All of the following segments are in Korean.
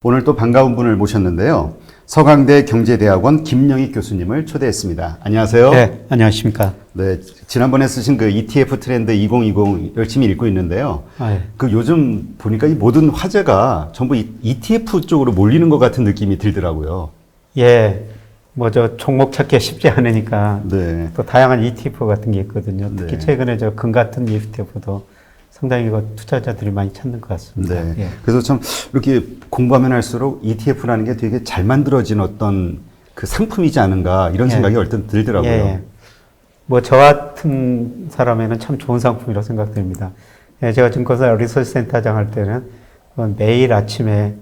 오늘 또 반가운 분을 모셨는데요. 서강대 경제대학원 김영익 교수님을 초대했습니다. 안녕하세요. 네, 안녕하십니까. 네, 지난번에 쓰신 그 ETF 트렌드 2020 열심히 읽고 있는데요. 예. 그 요즘 보니까 이 모든 화제가 전부 ETF 쪽으로 몰리는 것 같은 느낌이 들더라고요. 예, 뭐 종목 찾기가 쉽지 않으니까 네. 또 다양한 ETF 같은 게 있거든요. 특히 네. 최근에 금 같은 ETF도 상당히 투자자들이 많이 찾는 것 같습니다. 네. 예. 그래서 참 이렇게 공부하면 할수록 ETF라는 게 되게 잘 만들어진 어떤 그 상품이지 않은가 이런 생각이 얼뜻 들더라고요. 예. 뭐 저 같은 사람에는 참 좋은 상품이라고 생각됩니다. 예, 제가 증권사 리서치 센터장 할 때는 매일 아침에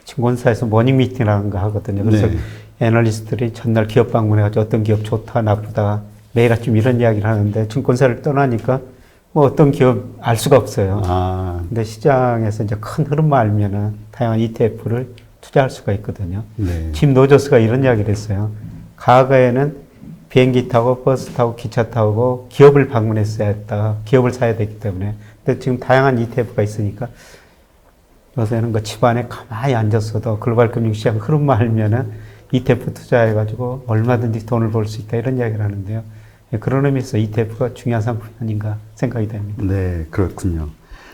증권사에서 모닝 미팅이라는 거 하거든요. 그래서 네. 애널리스트들이 전날 기업 방문해가지고 어떤 기업 좋다, 나쁘다, 매일 아침 이런 이야기를 하는데 증권사를 떠나니까 뭐 어떤 기업 알 수가 없어요. 아, 근데 시장에서 이제 큰 흐름만 알면은 다양한 ETF를 투자할 수가 있거든요. 네. 짐 노저스가 이런 이야기를 했어요. 과거에는 비행기 타고 버스 타고 기차 타고 기업을 방문했어야 했다. 기업을 사야 되기 때문에. 근데 지금 다양한 ETF가 있으니까 요새는 그 집안에 가만히 앉았어도 글로벌 금융시장 흐름만 알면은 ETF 투자해가지고 얼마든지 돈을 벌 수 있다. 이런 이야기를 하는데요. 그런 의미에서 ETF가 중요한 상품이 아닌가 생각이 됩니다. 네, 그렇군요.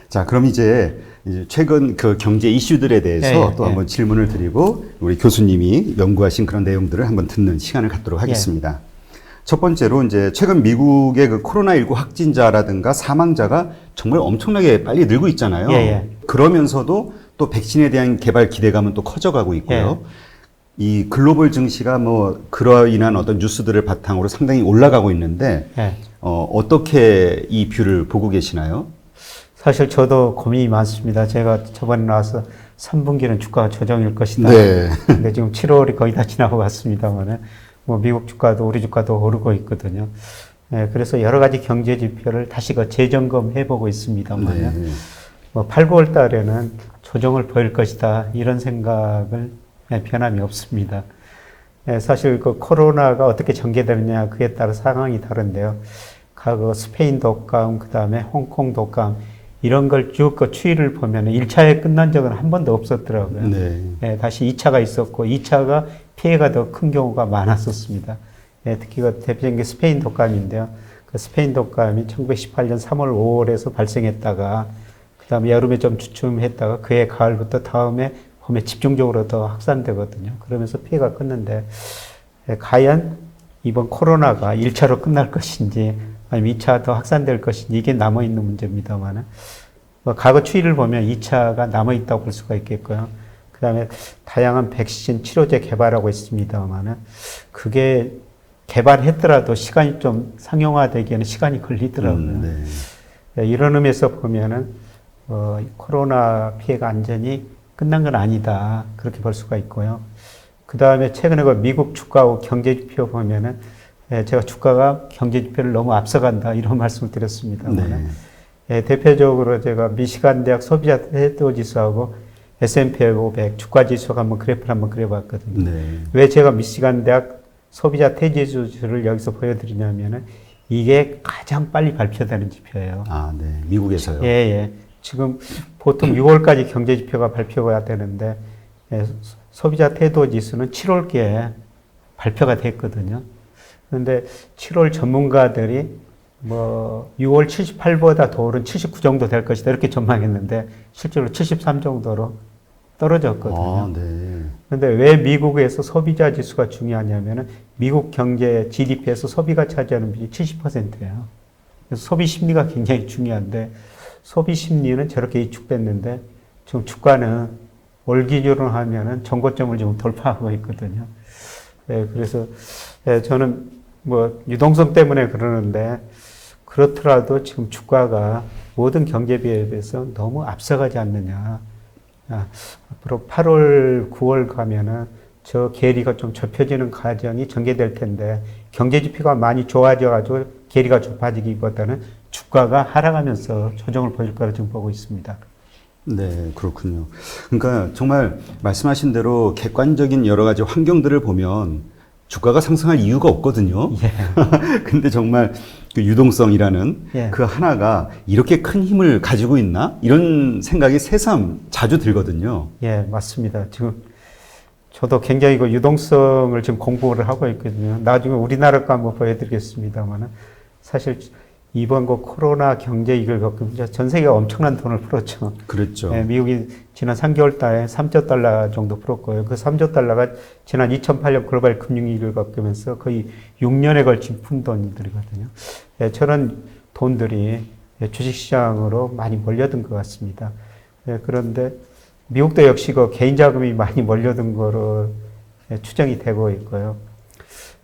자, 그럼 이제 최근 그 경제 이슈들에 대해서 또 한번 질문을 드리고 우리 교수님이 연구하신 그런 내용들을 한번 듣는 시간을 갖도록 하겠습니다. 첫 번째로 이제 최근 미국의 그 코로나19 확진자라든가 사망자가 정말 엄청나게 빨리 늘고 있잖아요. 그러면서도 또 백신에 대한 개발 기대감은 또 커져가고 있고요. 이 글로벌 증시가 뭐 그로 인한 어떤 뉴스들을 바탕으로 상당히 올라가고 있는데 어떻게 이 뷰를 보고 계시나요? 사실 저도 고민이 많습니다. 제가 저번에 나와서 3분기는 주가가 조정일 것이다. 네. 근데 지금 7월이 거의 다 지나고 갔습니다만은 뭐 미국 주가도 우리 주가도 오르고 있거든요. 네, 그래서 여러 가지 경제 지표를 다시 재점검해 보고 있습니다만은 네. 뭐 8, 9월 달에는 조정을 보일 것이다. 이런 생각을 변함이 없습니다. 사실 그 코로나가 어떻게 전개되느냐 그에 따라 상황이 다른데요. 과거 스페인 독감, 그 다음에 홍콩 독감 이런 걸 쭉 그 추이를 보면 1차에 끝난 적은 한 번도 없었더라고요. 네. 다시 2차가 있었고 2차가 피해가 더 큰 경우가 많았었습니다. 특히 그 대표적인 게 스페인 독감인데요. 그 스페인 독감이 1918년 3월, 5월에서 발생했다가 그 다음에 여름에 좀 주춤했다가 그해 가을부터 다음에 봄에 집중적으로 더 확산되거든요. 그러면서 피해가 컸는데 과연 이번 코로나가 1차로 끝날 것인지 아니면 2차 더 확산될 것인지 이게 남아있는 문제입니다만 뭐 과거 추이를 보면 2차가 남아있다고 볼 수가 있겠고요. 그 다음에 다양한 백신 치료제 개발하고 있습니다만 그게 개발했더라도 시간이 좀 상용화되기에는 시간이 걸리더라고요. 네. 이런 의미에서 보면은 코로나 피해가 완전히 끝난 건 아니다. 그렇게 볼 수가 있고요. 그 다음에 최근에 그 미국 주가하고 경제지표 보면은 제가 주가가 경제지표를 너무 앞서간다. 이런 말씀을 드렸습니다만 대표적으로 제가 미시간 대학 소비자 태도 지수하고 S&P 500 주가 지수가 한번 그래프를 한번 그려봤거든요. 네. 왜 제가 미시간 대학 소비자 태도 지수를 여기서 보여드리냐면은 이게 가장 빨리 발표되는 지표예요. 아, 네. 미국에서요. 예. 지금 보통 6월까지 경제지표가 발표가 되는데 소비자 태도 지수는 7월께 발표가 됐거든요. 그런데 7월 전문가들이 뭐 6월 78보다 더 오른 79 정도 될 것이다 이렇게 전망했는데 실제로 73 정도로 떨어졌거든요. 아, 네. 그런데 왜 미국에서 소비자 지수가 중요하냐면은 미국 경제 GDP에서 소비가 차지하는 비율이 70%예요. 그래서 소비 심리가 굉장히 중요한데 소비 심리는 저렇게 위축됐는데 지금 주가는 올 기준으로 하면은 정고점을 지금 돌파하고 있거든요. 그래서 저는 뭐 유동성 때문에 그러는데 그렇더라도 지금 주가가 모든 경제비에 비해서 너무 앞서가지 않느냐. 앞으로 8월, 9월 가면은 저 괴리가 좀 좁혀지는 과정이 전개될 텐데 경제 지표가 많이 좋아져가지고 괴리가 좁아지기보다는 주가가 하락하면서 조정을 보일 거라 지금 보고 있습니다. 네, 그렇군요. 그러니까 정말 말씀하신 대로 객관적인 여러 가지 환경들을 보면 주가가 상승할 이유가 없거든요. 예. 근데 정말 그 유동성이라는 예. 그 하나가 이렇게 큰 힘을 가지고 있나? 이런 생각이 새삼 자주 들거든요. 예, 맞습니다. 지금 저도 굉장히 그 유동성을 지금 공부를 하고 있거든요. 나중에 우리나라 거 한번 보여드리겠습니다만은 사실 이번 그 코로나 경제 위기를 겪으면서 전 세계가 엄청난 돈을 풀었죠. 그렇죠. 예, 미국이 지난 3개월 달에 3조 달러 정도 풀었고요. 그 3조 달러가 지난 2008년 글로벌 금융위기를 겪으면서 거의 6년에 걸친 푼 돈들이거든요. 예, 저런 돈들이 주식시장으로 많이 몰려든 것 같습니다. 예, 그런데 미국도 역시 그 개인 자금이 많이 몰려든 거로 추정이 되고 있고요.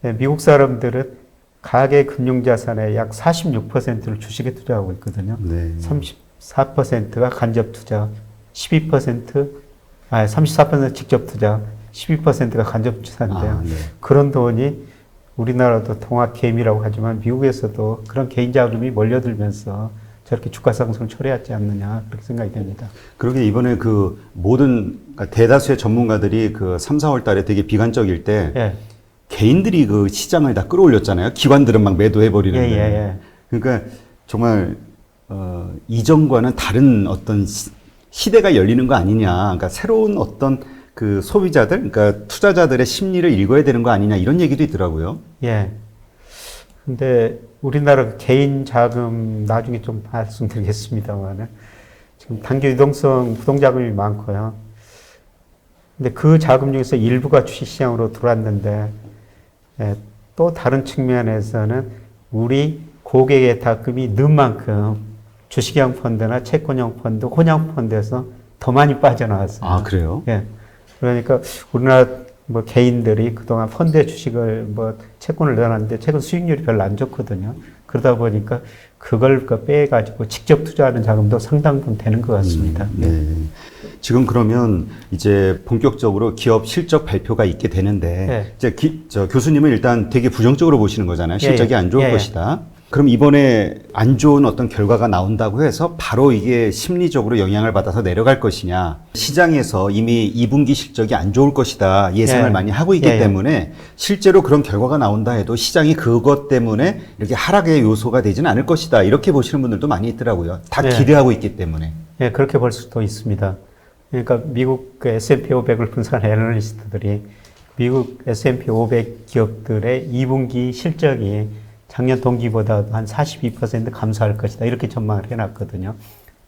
예, 미국 사람들은 가계 금융자산의 약 46%를 주식에 투자하고 있거든요. 네. 34%가 간접 투자, 34% 직접 투자, 12%가 간접 투자인데요. 네. 그런 돈이 우리나라도 통합개미라고 하지만 미국에서도 그런 개인 자금이 몰려들면서 저렇게 주가 상승을 초래하지 않느냐 그렇게 생각이 됩니다. 그러게 이번에 그 모든 그러니까 대다수의 전문가들이 그 3, 4월 달에 되게 비관적일 때 예. 개인들이 그 시장을 다 끌어올렸잖아요. 기관들은 막 매도해 버리는데. 예. 그러니까 정말 이전과는 다른 어떤 시대가 열리는 거 아니냐. 그러니까 새로운 어떤 그 소비자들, 그러니까 투자자들의 심리를 읽어야 되는 거 아니냐 이런 얘기도 있더라고요. 예. 근데 우리나라 개인 자금 나중에 좀 말씀드리겠습니다만은 지금 단기 유동성 부동자금이 많고요. 근데 그 자금 중에서 일부가 주식시장으로 들어왔는데 예, 또 다른 측면에서는 우리 고객의 자금이 는 만큼 주식형 펀드나 채권형 펀드, 혼형 펀드에서 더 많이 빠져나왔어요. 아, 그래요? 예. 그러니까 우리나라 뭐 개인들이 그동안 펀드에 주식을 뭐 채권을 넣어놨는데 채권 수익률이 별로 안 좋거든요. 그러다 보니까 그걸 빼가지고 직접 투자하는 자금도 상당 부분 되는 것 같습니다. 네. 지금 그러면 이제 본격적으로 기업 실적 발표가 있게 되는데 네. 이제 교수님은 일단 되게 부정적으로 보시는 거잖아요. 실적이 안 좋을 것이다. 그럼 이번에 안 좋은 어떤 결과가 나온다고 해서 바로 이게 심리적으로 영향을 받아서 내려갈 것이냐. 시장에서 이미 2분기 실적이 안 좋을 것이다 예상을 많이 하고 있기 때문에 실제로 그런 결과가 나온다 해도 시장이 그것 때문에 이렇게 하락의 요소가 되지는 않을 것이다. 이렇게 보시는 분들도 많이 있더라고요. 다 기대하고 있기 때문에. 네, 그렇게 볼 수도 있습니다. 그러니까 미국 그 S&P 500을 분석한 애널리스트들이 미국 S&P 500 기업들의 2분기 실적이 작년 동기보다 한 42% 감소할 것이다. 이렇게 전망을 해놨거든요.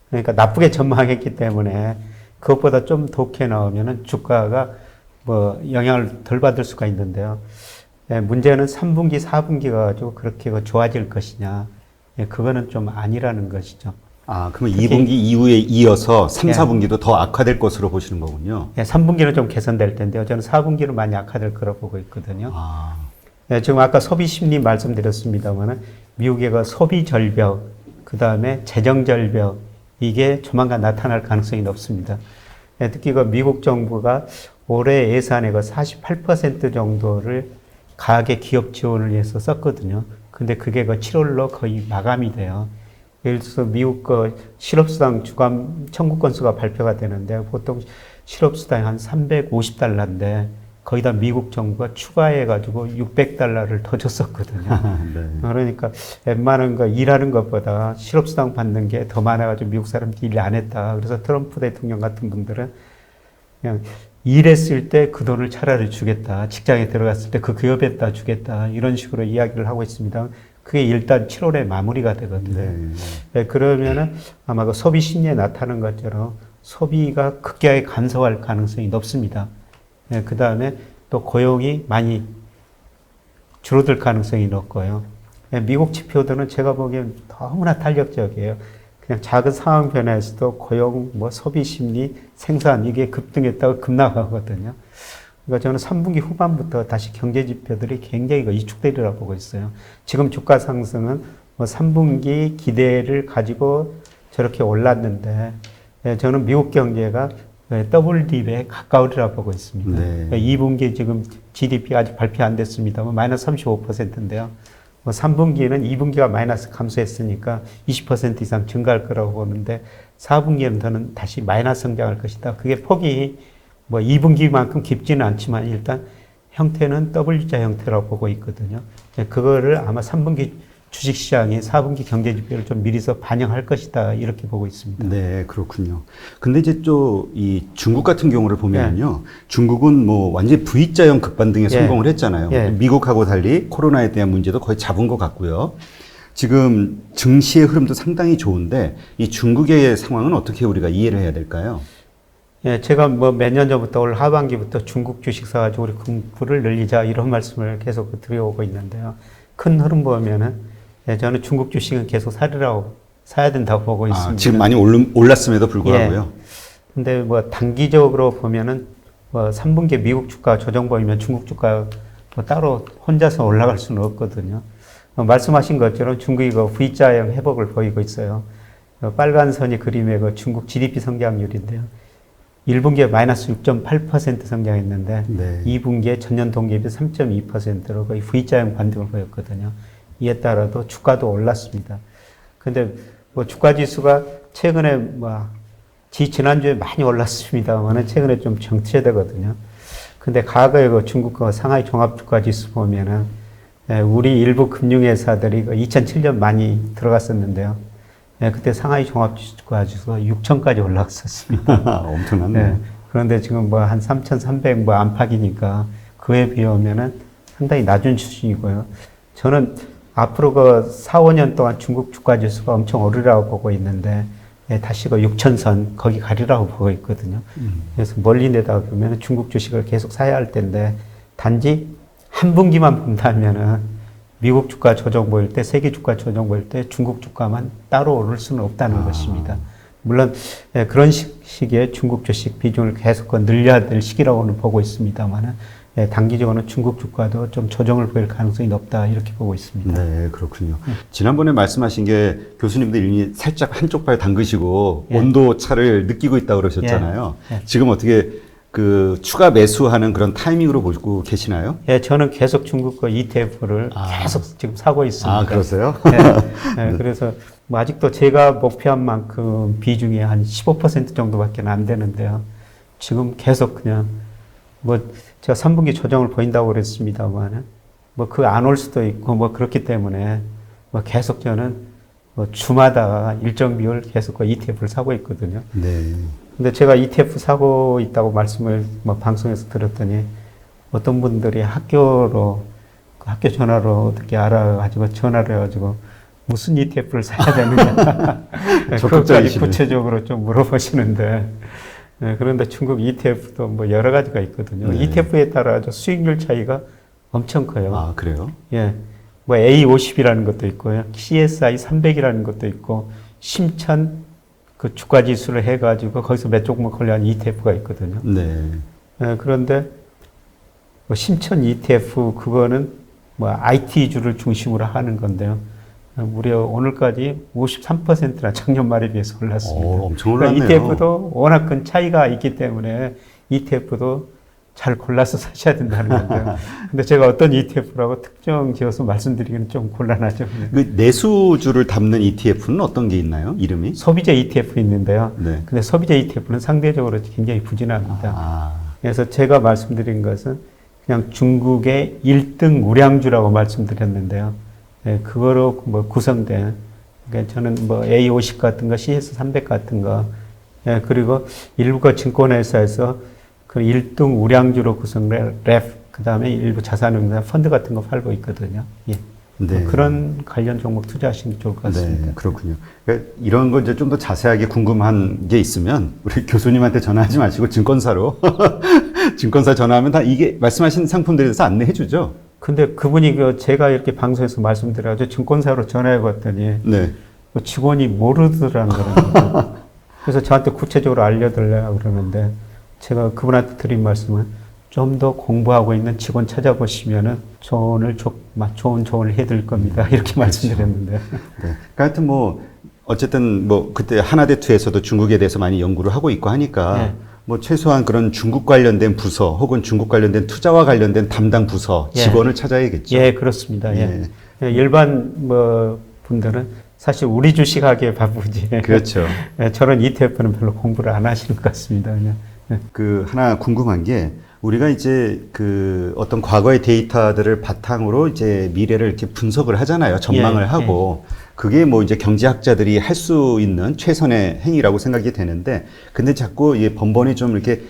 그러니까 나쁘게 전망했기 때문에 그것보다 좀 좋게 나오면은 주가가 뭐 영향을 덜 받을 수가 있는데요. 예, 문제는 3분기, 4분기가 가지고 그렇게 좋아질 것이냐. 예, 그거는 좀 아니라는 것이죠. 아, 그러면 2분기 이후에 이어서 3, 4분기도 더 악화될 것으로 보시는 거군요. 예, 3분기는 좀 개선될 텐데요. 저는 4분기는 많이 악화될 거라고 보고 있거든요. 아. 네, 지금 아까 소비 심리 말씀드렸습니다만은 미국의 그 소비 절벽, 그 다음에 재정 절벽 이게 조만간 나타날 가능성이 높습니다. 네, 특히 그 미국 정부가 올해 예산의 그 48% 정도를 가계 기업 지원을 위해서 썼거든요. 근데 그게 그 7월로 거의 마감이 돼요. 예를 들어서 미국 그 실업수당 주간 청구 건수가 발표가 되는데 보통 실업수당이 한 350달러인데 거기다 미국 정부가 추가해가지고 600달러를 더 줬었거든요. 네. 그러니까 웬만한 거 일하는 것보다 실업수당 받는 게 더 많아가지고 미국 사람들이 일 안 했다. 그래서 트럼프 대통령 같은 분들은 그냥 일했을 때 그 돈을 차라리 주겠다. 직장에 들어갔을 때 그 기업에다 주겠다. 이런 식으로 이야기를 하고 있습니다. 그게 일단 7월에 마무리가 되거든요. 네, 그러면은 아마 그 소비 심리에 나타나는 것처럼 소비가 급격하게 감소할 가능성이 높습니다. 네, 그 다음에 또 고용이 많이 줄어들 가능성이 높고요. 네, 미국 지표들은 제가 보기엔 너무나 탄력적이에요. 그냥 작은 상황 변화에서도 고용, 뭐 소비 심리, 생산 이게 급등했다가 급락하거든요. 그러니까 저는 3분기 후반부터 다시 경제 지표들이 굉장히 위축되리라고 보고 있어요. 지금 주가 상승은 뭐 3분기 기대를 가지고 저렇게 올랐는데 저는 미국 경제가 더블 딥에 가까우리라고 보고 있습니다. 네. 2분기 지금 GDP가 아직 발표 안 됐습니다만 마이너스 35%인데요. 뭐 3분기는 2분기가 마이너스 감소했으니까 20% 이상 증가할 거라고 보는데 4분기에는 저는 다시 마이너스 성장할 것이다. 그게 폭이 뭐 2분기만큼 깊지는 않지만 일단 형태는 W자 형태라고 보고 있거든요. 그거를 아마 3분기 주식시장이 4분기 경제지표를 좀 미리서 반영할 것이다 이렇게 보고 있습니다. 네, 그렇군요. 근데 이제 또 이 중국 같은 경우를 보면요, 중국은 뭐 완전 V자형 급반등에 성공을 했잖아요. 미국하고 달리 코로나에 대한 문제도 거의 잡은 것 같고요. 지금 증시의 흐름도 상당히 좋은데 이 중국의 상황은 어떻게 우리가 이해를 해야 될까요? 제가 뭐 몇 년 전부터 올 하반기부터 중국 주식 사가지고 우리 공부를 늘리자 이런 말씀을 계속 드려오고 있는데요. 큰 흐름 보면은 저는 중국 주식은 계속 사야 된다고 보고 있습니다. 지금 많이 올랐음에도 불구하고요. 근데 뭐 단기적으로 보면은 뭐 3분기 미국 주가 조정 보이면 중국 주가 뭐 따로 혼자서 올라갈 수는 없거든요. 말씀하신 것처럼 중국이 그 V자형 회복을 보이고 있어요. 빨간 선이 그림의 그 중국 GDP 성장률인데요. 1분기에 마이너스 6.8% 성장했는데 2분기에 전년 동기에 비해 3.2%로 거의 V자형 반등을 보였거든요. 이에 따라도 주가도 올랐습니다. 근데 뭐 주가 지수가 최근에 지난주에 많이 올랐습니다만은 최근에 좀 정체되거든요. 근데 과거에 그 중국 그 상하이 종합 주가 지수 보면은 우리 일부 금융회사들이 2007년 많이 들어갔었는데요. 그때 상하이 종합 주가 지수가 6천까지 올라갔었습니다. 엄청났네요. 그런데 지금 뭐 한 3,300 뭐 안팎이니까 그에 비하면은 상당히 낮은 수준이고요. 저는 앞으로 그 4, 5년 동안 중국 주가 지수가 엄청 오르라고 보고 있는데 다시 그 6천선 거기 가리라고 보고 있거든요. 그래서 멀리 내다가 보면 중국 주식을 계속 사야 할 텐데 단지 한 분기만 본다면은 미국 주가 조정 보일 때, 세계 주가 조정 보일 때 중국 주가만 따로 오를 수는 없다는 것입니다. 물론 그런 시기에 중국 주식 비중을 계속 늘려야 될 시기라고는 보고 있습니다만은 단기적으로는 중국 주가도 좀 조정을 보일 가능성이 높다 이렇게 보고 있습니다. 네, 그렇군요. 지난번에 말씀하신 게 교수님도 이미 살짝 한쪽 발 담그시고 온도 차를 느끼고 있다고 그러셨잖아요. 지금 어떻게 그 추가 매수하는 그런 타이밍으로 보고 계시나요? 저는 계속 중국 거 ETF를 계속 지금 사고 있습니다. 그러세요? 그래서 뭐 아직도 제가 목표한 만큼 비중이 한 15% 정도밖에 안 되는데요. 지금 계속 그냥 뭐 제가 3분기 조정을 보인다고 그랬습니다만 뭐 그 안 올 수도 있고 뭐 그렇기 때문에 뭐 계속 저는 뭐 주마다 일정 비율 계속 그 ETF를 사고 있거든요. 네. 근데 제가 ETF 사고 있다고 말씀을 뭐 방송에서 들었더니 어떤 분들이 학교 전화로 어떻게 알아가지고 전화를 해가지고 무슨 ETF를 사야 되느냐. 그것까지 구체적으로 좀 물어보시는데 그런데 중국 ETF도 뭐 여러 가지가 있거든요. ETF에 따라 수익률 차이가 엄청 커요. 그래요? 뭐 A50이라는 것도 있고요. CSI 300이라는 것도 있고, 심천 그 주가 지수를 해가지고 거기서 몇 종목 관련 ETF가 있거든요. 그런데 뭐 심천 ETF 그거는 뭐 IT주를 중심으로 하는 건데요. 무려 오늘까지 53%나 작년 말에 비해서 올랐습니다. 엄청 올랐네요. ETF도 워낙 큰 차이가 있기 때문에 ETF도 잘 골라서 사셔야 된다는 건데요. 근데 제가 어떤 ETF라고 특정 지어서 말씀드리기는 좀 곤란하죠. 그 내수주를 담는 ETF는 어떤 게 있나요? 이름이? 소비재 ETF 있는데요. 근데 소비재 ETF는 상대적으로 굉장히 부진합니다. 그래서 제가 말씀드린 것은 그냥 중국의 1등 우량주라고 말씀드렸는데요. 그거로 뭐 구성된, 그러니까 저는 뭐 A50 같은 거, CS300 같은 거, 그리고 일부가 증권회사에서 그 1등 우량주로 구성된 랩, 그 다음에 일부 자산운용 펀드 같은 거 팔고 있거든요. 뭐 그런 관련 종목 투자하시는 게 좋을 것 같습니다. 네, 그렇군요. 그러니까 이런 거 이제 좀 더 자세하게 궁금한 게 있으면 우리 교수님한테 전화하지 마시고 증권사로 증권사 전화하면 다 이게 말씀하신 상품들에 대해서 안내해 주죠. 근데 그분이 제가 이렇게 방송에서 말씀드려가지고 증권사로 전화해 봤더니 직원이 모르더라는 거예요. 그래서 저한테 구체적으로 알려달라고 그러는데 제가 그분한테 드린 말씀은 좀 더 공부하고 있는 직원 찾아보시면은 좋은 조언을 해드릴 겁니다. 이렇게 말씀드렸는데. 그러니까 하여튼 뭐 어쨌든 뭐 그때 하나대투에서도 중국에 대해서 많이 연구를 하고 있고 하니까 뭐 최소한 그런 중국 관련된 부서 혹은 중국 관련된 투자와 관련된 담당 부서 직원을 찾아야겠죠. 그렇습니다. 일반 뭐 분들은 사실 우리 주식하기에 바쁘지. 그렇죠. 저런 ETF는 별로 공부를 안 하시는 것 같습니다. 그냥. 그 하나 궁금한 게 우리가 이제 그 어떤 과거의 데이터들을 바탕으로 이제 미래를 이렇게 분석을 하잖아요. 전망을 하고. 그게 뭐 이제 경제학자들이 할 수 있는 최선의 행위라고 생각이 되는데, 근데 자꾸 이 번번이 좀 이렇게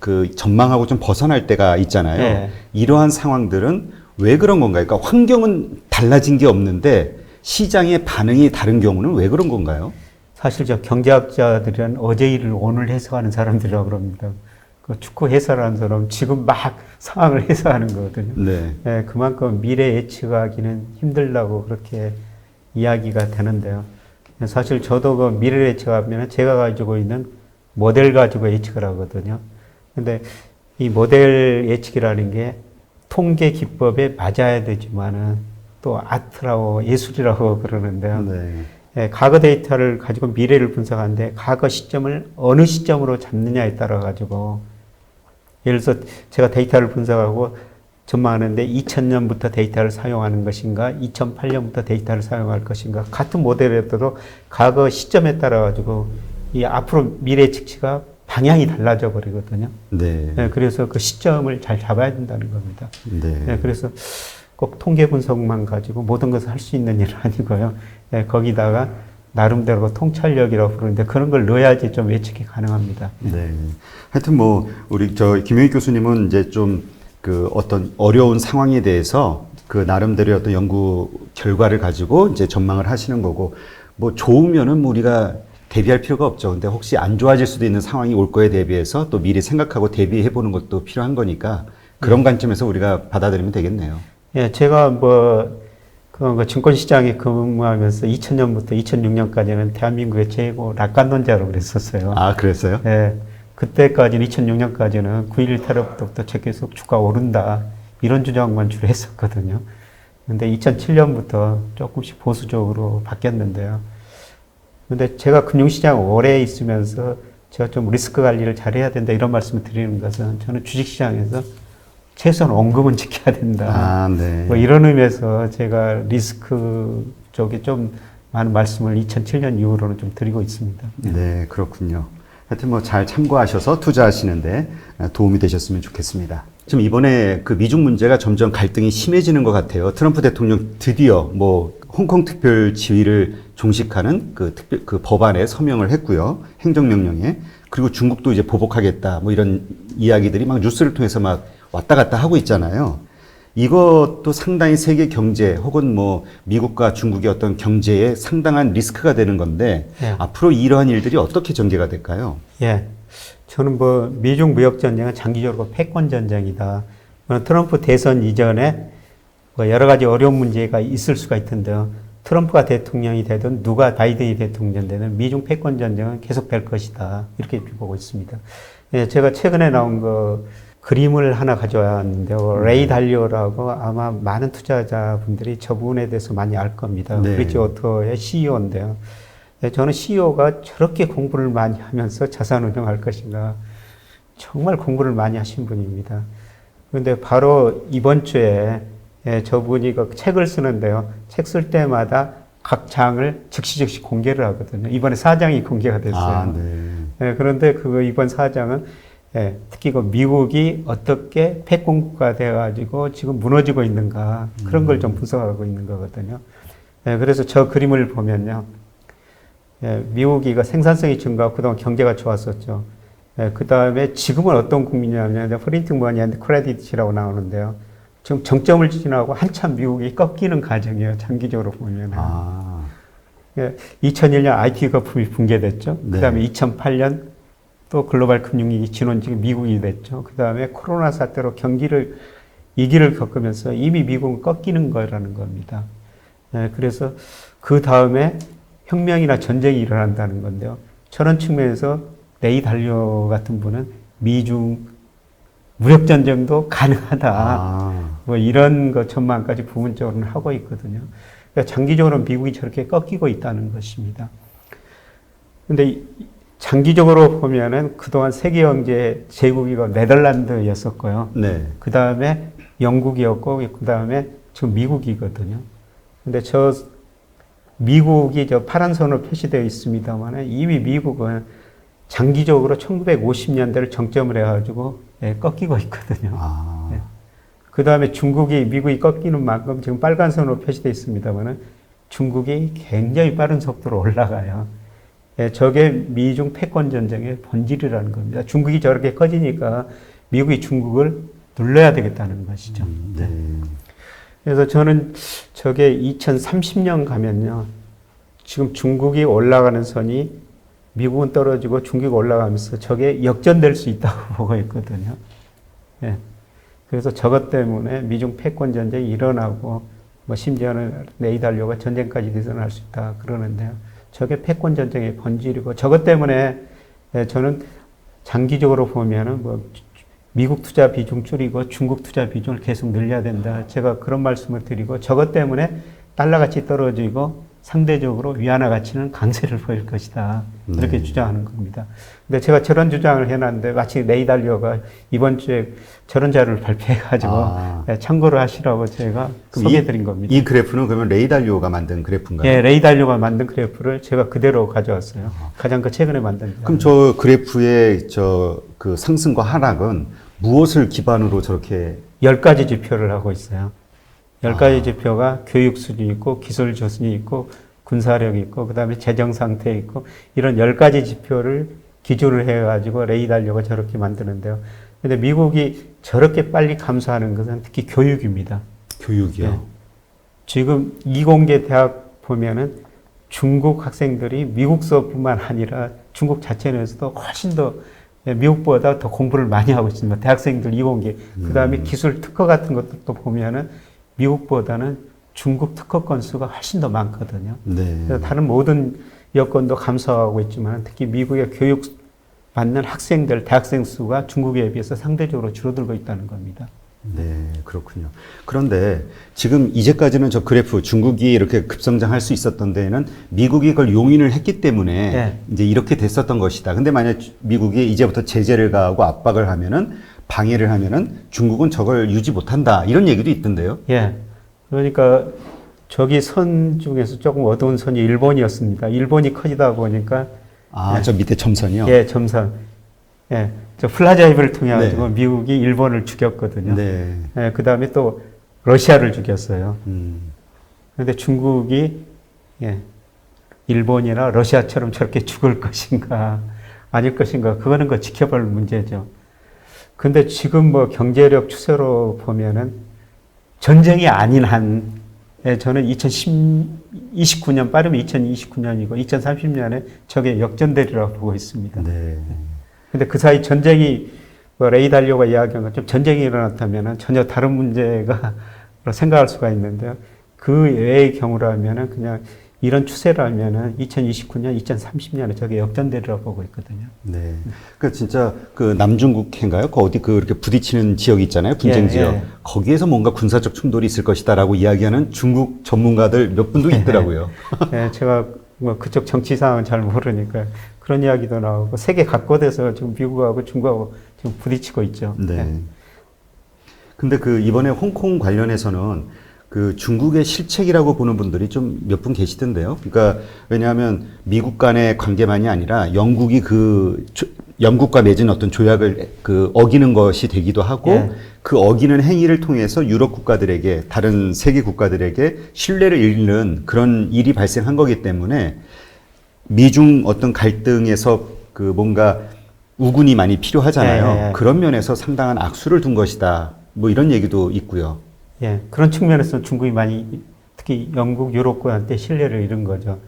그 전망하고 좀 벗어날 때가 있잖아요. 이러한 상황들은 왜 그런 건가요? 그러니까 환경은 달라진 게 없는데 시장의 반응이 다른 경우는 왜 그런 건가요? 사실 저 경제학자들은 어제 일을 오늘 해석하는 사람들이라고 그럽니다. 그 축구 해설하는 사람 지금 막 상황을 해석하는 거거든요. 네, 그만큼 미래 예측하기는 힘들다고 그렇게 이야기가 되는데요. 사실 저도 그 미래를 예측하면 제가 가지고 있는 모델 가지고 예측을 하거든요. 근데 이 모델 예측이라는 게 통계 기법에 맞아야 되지만은 또 아트라고 예술이라고 그러는데요. 과거 데이터를 가지고 미래를 분석하는데 과거 시점을 어느 시점으로 잡느냐에 따라 가지고 예를 들어서 제가 데이터를 분석하고 전망하는데 2000년부터 데이터를 사용하는 것인가 2008년부터 데이터를 사용할 것인가 같은 모델에도 과거 시점에 따라 가지고 이 앞으로 미래 예측치가 방향이 달라져 버리거든요. 그래서 그 시점을 잘 잡아야 된다는 겁니다. 그래서 꼭 통계 분석만 가지고 모든 것을 할 수 있는 일은 아니고요. 거기다가 나름대로 통찰력이라고 부르는데 그런 걸 넣어야지 좀 예측이 가능합니다. 하여튼 뭐 우리 저 김용익 교수님은 이제 좀 그 어떤 어려운 상황에 대해서 그 나름대로의 어떤 연구 결과를 가지고 이제 전망을 하시는 거고, 뭐 좋으면은 뭐 우리가 대비할 필요가 없죠. 근데 혹시 안 좋아질 수도 있는 상황이 올 거에 대비해서 또 미리 생각하고 대비해 보는 것도 필요한 거니까 그런 관점에서 우리가 받아들이면 되겠네요. 제가 뭐 그 증권시장에 근무하면서 2000년부터 2006년까지는 대한민국의 최고 낙관론자로 그랬었어요. 아, 그랬어요? 그때까지는 2006년까지는 9.11 테러부터 계속 주가 오른다 이런 주장만 주로 했었거든요. 근데 2007년부터 조금씩 보수적으로 바뀌었는데요. 근데 제가 금융시장 오래 있으면서 제가 좀 리스크 관리를 잘해야 된다 이런 말씀을 드리는 것은 저는 주식시장에서 최소한 원금은 지켜야 된다. 뭐 이런 의미에서 제가 리스크 쪽에 좀 많은 말씀을 2007년 이후로는 좀 드리고 있습니다. 네, 그렇군요. 하여튼 뭐 잘 참고하셔서 투자하시는데 도움이 되셨으면 좋겠습니다. 지금 이번에 그 미중 문제가 점점 갈등이 심해지는 것 같아요. 트럼프 대통령 드디어 뭐 홍콩 특별 지위를 종식하는 그 법안에 서명을 했고요. 행정명령에. 그리고 중국도 이제 보복하겠다. 뭐 이런 이야기들이 막 뉴스를 통해서 막 왔다 갔다 하고 있잖아요. 이것도 상당히 세계 경제 혹은 뭐 미국과 중국의 어떤 경제에 상당한 리스크가 되는 건데 앞으로 이러한 일들이 어떻게 전개가 될까요? 저는 뭐 미중 무역 전쟁은 장기적으로 패권 전쟁이다. 트럼프 대선 이전에 뭐 여러 가지 어려운 문제가 있을 수가 있던데요. 트럼프가 대통령이 되든 누가 바이든이 대통령 되든 미중 패권 전쟁은 계속될 것이다. 이렇게 보고 있습니다. 제가 최근에 나온 그림을 하나 가져왔는데요. 레이 달리오라고 아마 많은 투자자분들이 저분에 대해서 많이 알 겁니다. 브리지워터의 CEO인데요. 저는 CEO가 저렇게 공부를 많이 하면서 자산 운용할 것인가. 정말 공부를 많이 하신 분입니다. 그런데 바로 이번 주에 저분이 그 책을 쓰는데요. 책 쓸 때마다 각 장을 즉시 공개를 하거든요. 이번에 4장이 공개가 됐어요. 그런데 이번 4장은 특히 미국이 어떻게 패권국가 되어가지고 지금 무너지고 있는가 그런 걸 좀 분석하고 있는 거거든요. 그래서 저 그림을 보면요. 미국이 생산성이 증가하고 그동안 경제가 좋았었죠. 그 다음에 지금은 어떤 국민이냐면 프린팅 머니 앤드 크레딧이라고 나오는데요. 지금 정점을 지나고 한참 미국이 꺾이는 과정이에요. 장기적으로 보면. 2001년 IT 거품이 붕괴됐죠. 그 다음에 2008년 또 글로벌 금융위기 진원지가 미국이 됐죠. 그 다음에 코로나 사태로 위기를 겪으면서 이미 미국은 꺾이는 거라는 겁니다. 그래서 그 다음에 혁명이나 전쟁이 일어난다는 건데요. 저런 측면에서 레이 달리오 같은 분은 미중 무력전쟁도 가능하다. 뭐 이런 전망까지 부분적으로는 하고 있거든요. 그러니까 장기적으로 미국이 저렇게 꺾이고 있다는 것입니다. 근데 장기적으로 보면은 그동안 세계 경제 제국이가 네덜란드였었고요. 그 다음에 영국이었고, 그 다음에 지금 미국이거든요. 근데 미국이 파란 선으로 표시되어 있습니다만 이미 미국은 장기적으로 1950년대를 정점을 해가지고 예, 꺾이고 있거든요. 아. 예. 그 다음에 미국이 꺾이는 만큼 지금 빨간 선으로 표시되어 있습니다만은 중국이 굉장히 빠른 속도로 올라가요. 예, 저게 미중 패권 전쟁의 본질이라는 겁니다. 중국이 저렇게 커지니까 미국이 중국을 눌러야 되겠다는 것이죠. 네. 그래서 저는 저게 2030년 가면요. 지금 중국이 올라가는 선이 미국은 떨어지고 중국이 올라가면서 저게 역전될 수 있다고 보고 있거든요. 예. 그래서 저것 때문에 미중 패권 전쟁이 일어나고 뭐 심지어는 레이달료가 전쟁까지 일어날 수 있다 그러는데요. 저게 패권 전쟁의 본질이고 저것 때문에 예, 저는 장기적으로 보면은 뭐 미국 투자 비중 줄이고 중국 투자 비중을 계속 늘려야 된다. 제가 그런 말씀을 드리고 저것 때문에 달러 가치 떨어지고 상대적으로 위안화 가치는 강세를 보일 것이다. 이렇게 네. 주장하는 겁니다. 근데 제가 저런 주장을 해놨는데 마치 레이달리오가 이번 주에 저런 자료를 발표해가지고 참고를 하시라고 제가 소개해드린 겁니다. 이 그래프는 그러면 레이달리오가 만든 그래프인가요? 예, 레이달리오가 만든 그래프를 제가 그대로 가져왔어요. 가장 최근에 만든. 그럼 저 그래프의 그 상승과 하락은 무엇을 기반으로 저렇게 10가지 지표를 하고 있어요. 10가지 지표가 교육 수준이 있고 기술 수준이 있고 군사력이 있고 그다음에 재정 상태 있고 이런 10가지 지표를 기준을 해가지고 레이달리오가 저렇게 만드는데요. 근데 미국이 저렇게 빨리 감소하는 것은 특히 교육입니다. 교육이요? 네. 지금 이공계 대학 보면은 중국 학생들이 미국 수업뿐만 아니라 중국 자체 내에서도 훨씬 더 미국보다 더 공부를 많이 하고 있습니다. 대학생들 이공계. 그 다음에 기술 특허 같은 것도 보면은 미국보다는 중국 특허 건수가 훨씬 더 많거든요. 네. 그래서 다른 모든 여건도 감소하고 있지만 특히 미국의 교육 받는 학생들, 대학생 수가 중국에 비해서 상대적으로 줄어들고 있다는 겁니다. 네, 그렇군요. 그런데 지금 이제까지는 저 그래프 중국이 이렇게 급성장할 수 있었던 데에는 미국이 그걸 용인을 했기 때문에 네. 이제 이렇게 됐었던 것이다. 근데 만약 미국이 이제부터 제재를 가하고 압박을 하면은 방해를 하면은 중국은 저걸 유지 못한다. 이런 얘기도 있던데요. 예. 그러니까 저기 선 중에서 조금 어두운 선이 일본이었습니다. 일본이 커지다 보니까 저 밑에 점선이요? 예, 점선. 예. 저 플라자이브를 통해 가지고 네. 미국이 일본을 죽였거든요. 네. 예, 그다음에 또 러시아를 죽였어요. 음. 그런데 중국이 예, 일본이나 러시아처럼 저렇게 죽을 것인가 아닐 것인가 그거는 그 지켜볼 문제죠. 근데 지금 뭐 경제력 추세로 보면은 전쟁이 아닌 한 저는 2029년 빠르면 2029년이고 2030년에 저게 역전되리라고 보고 있습니다. 네. 근데 그 사이 전쟁이 뭐 레이달리오가 이야기한 것처럼 전쟁이 일어났다면은 전혀 다른 문제가 생각할 수가 있는데요. 그 외의 경우라면은 그냥 이런 추세라면은 2029년, 2030년에 저게 역전되리라고 보고 있거든요. 네. 그 진짜 그 남중국해인가요? 그 어디 그 이렇게 부딪히는 지역이 있잖아요. 분쟁 지역. 예. 거기에서 뭔가 군사적 충돌이 있을 것이다라고 이야기하는 중국 전문가들 몇 분도 있더라고요. 네, 제가 뭐 그쪽 정치 상황은 잘 모르니까 그런 이야기도 나오고 세계 각곳에서 지금 미국하고 중국하고 지금 부딪히고 있죠. 네. 근데 그 이번에 홍콩 관련해서는 그 중국의 실책이라고 보는 분들이 좀 몇 분 계시던데요. 그러니까 왜냐하면 미국 간의 관계만이 아니라 영국이 영국과 맺은 어떤 조약을 어기는 것이 되기도 하고 예. 그 어기는 행위를 통해서 유럽 국가들에게 다른 세계 국가들에게 신뢰를 잃는 그런 일이 발생한 거기 때문에 미중 어떤 갈등에서 그 뭔가 우군이 많이 필요하잖아요. 예. 그런 면에서 상당한 악수를 둔 것이다. 뭐 이런 얘기도 있고요. 예, 그런 측면에서 중국이 많이 특히 영국, 유럽과한테 신뢰를 잃은 거죠.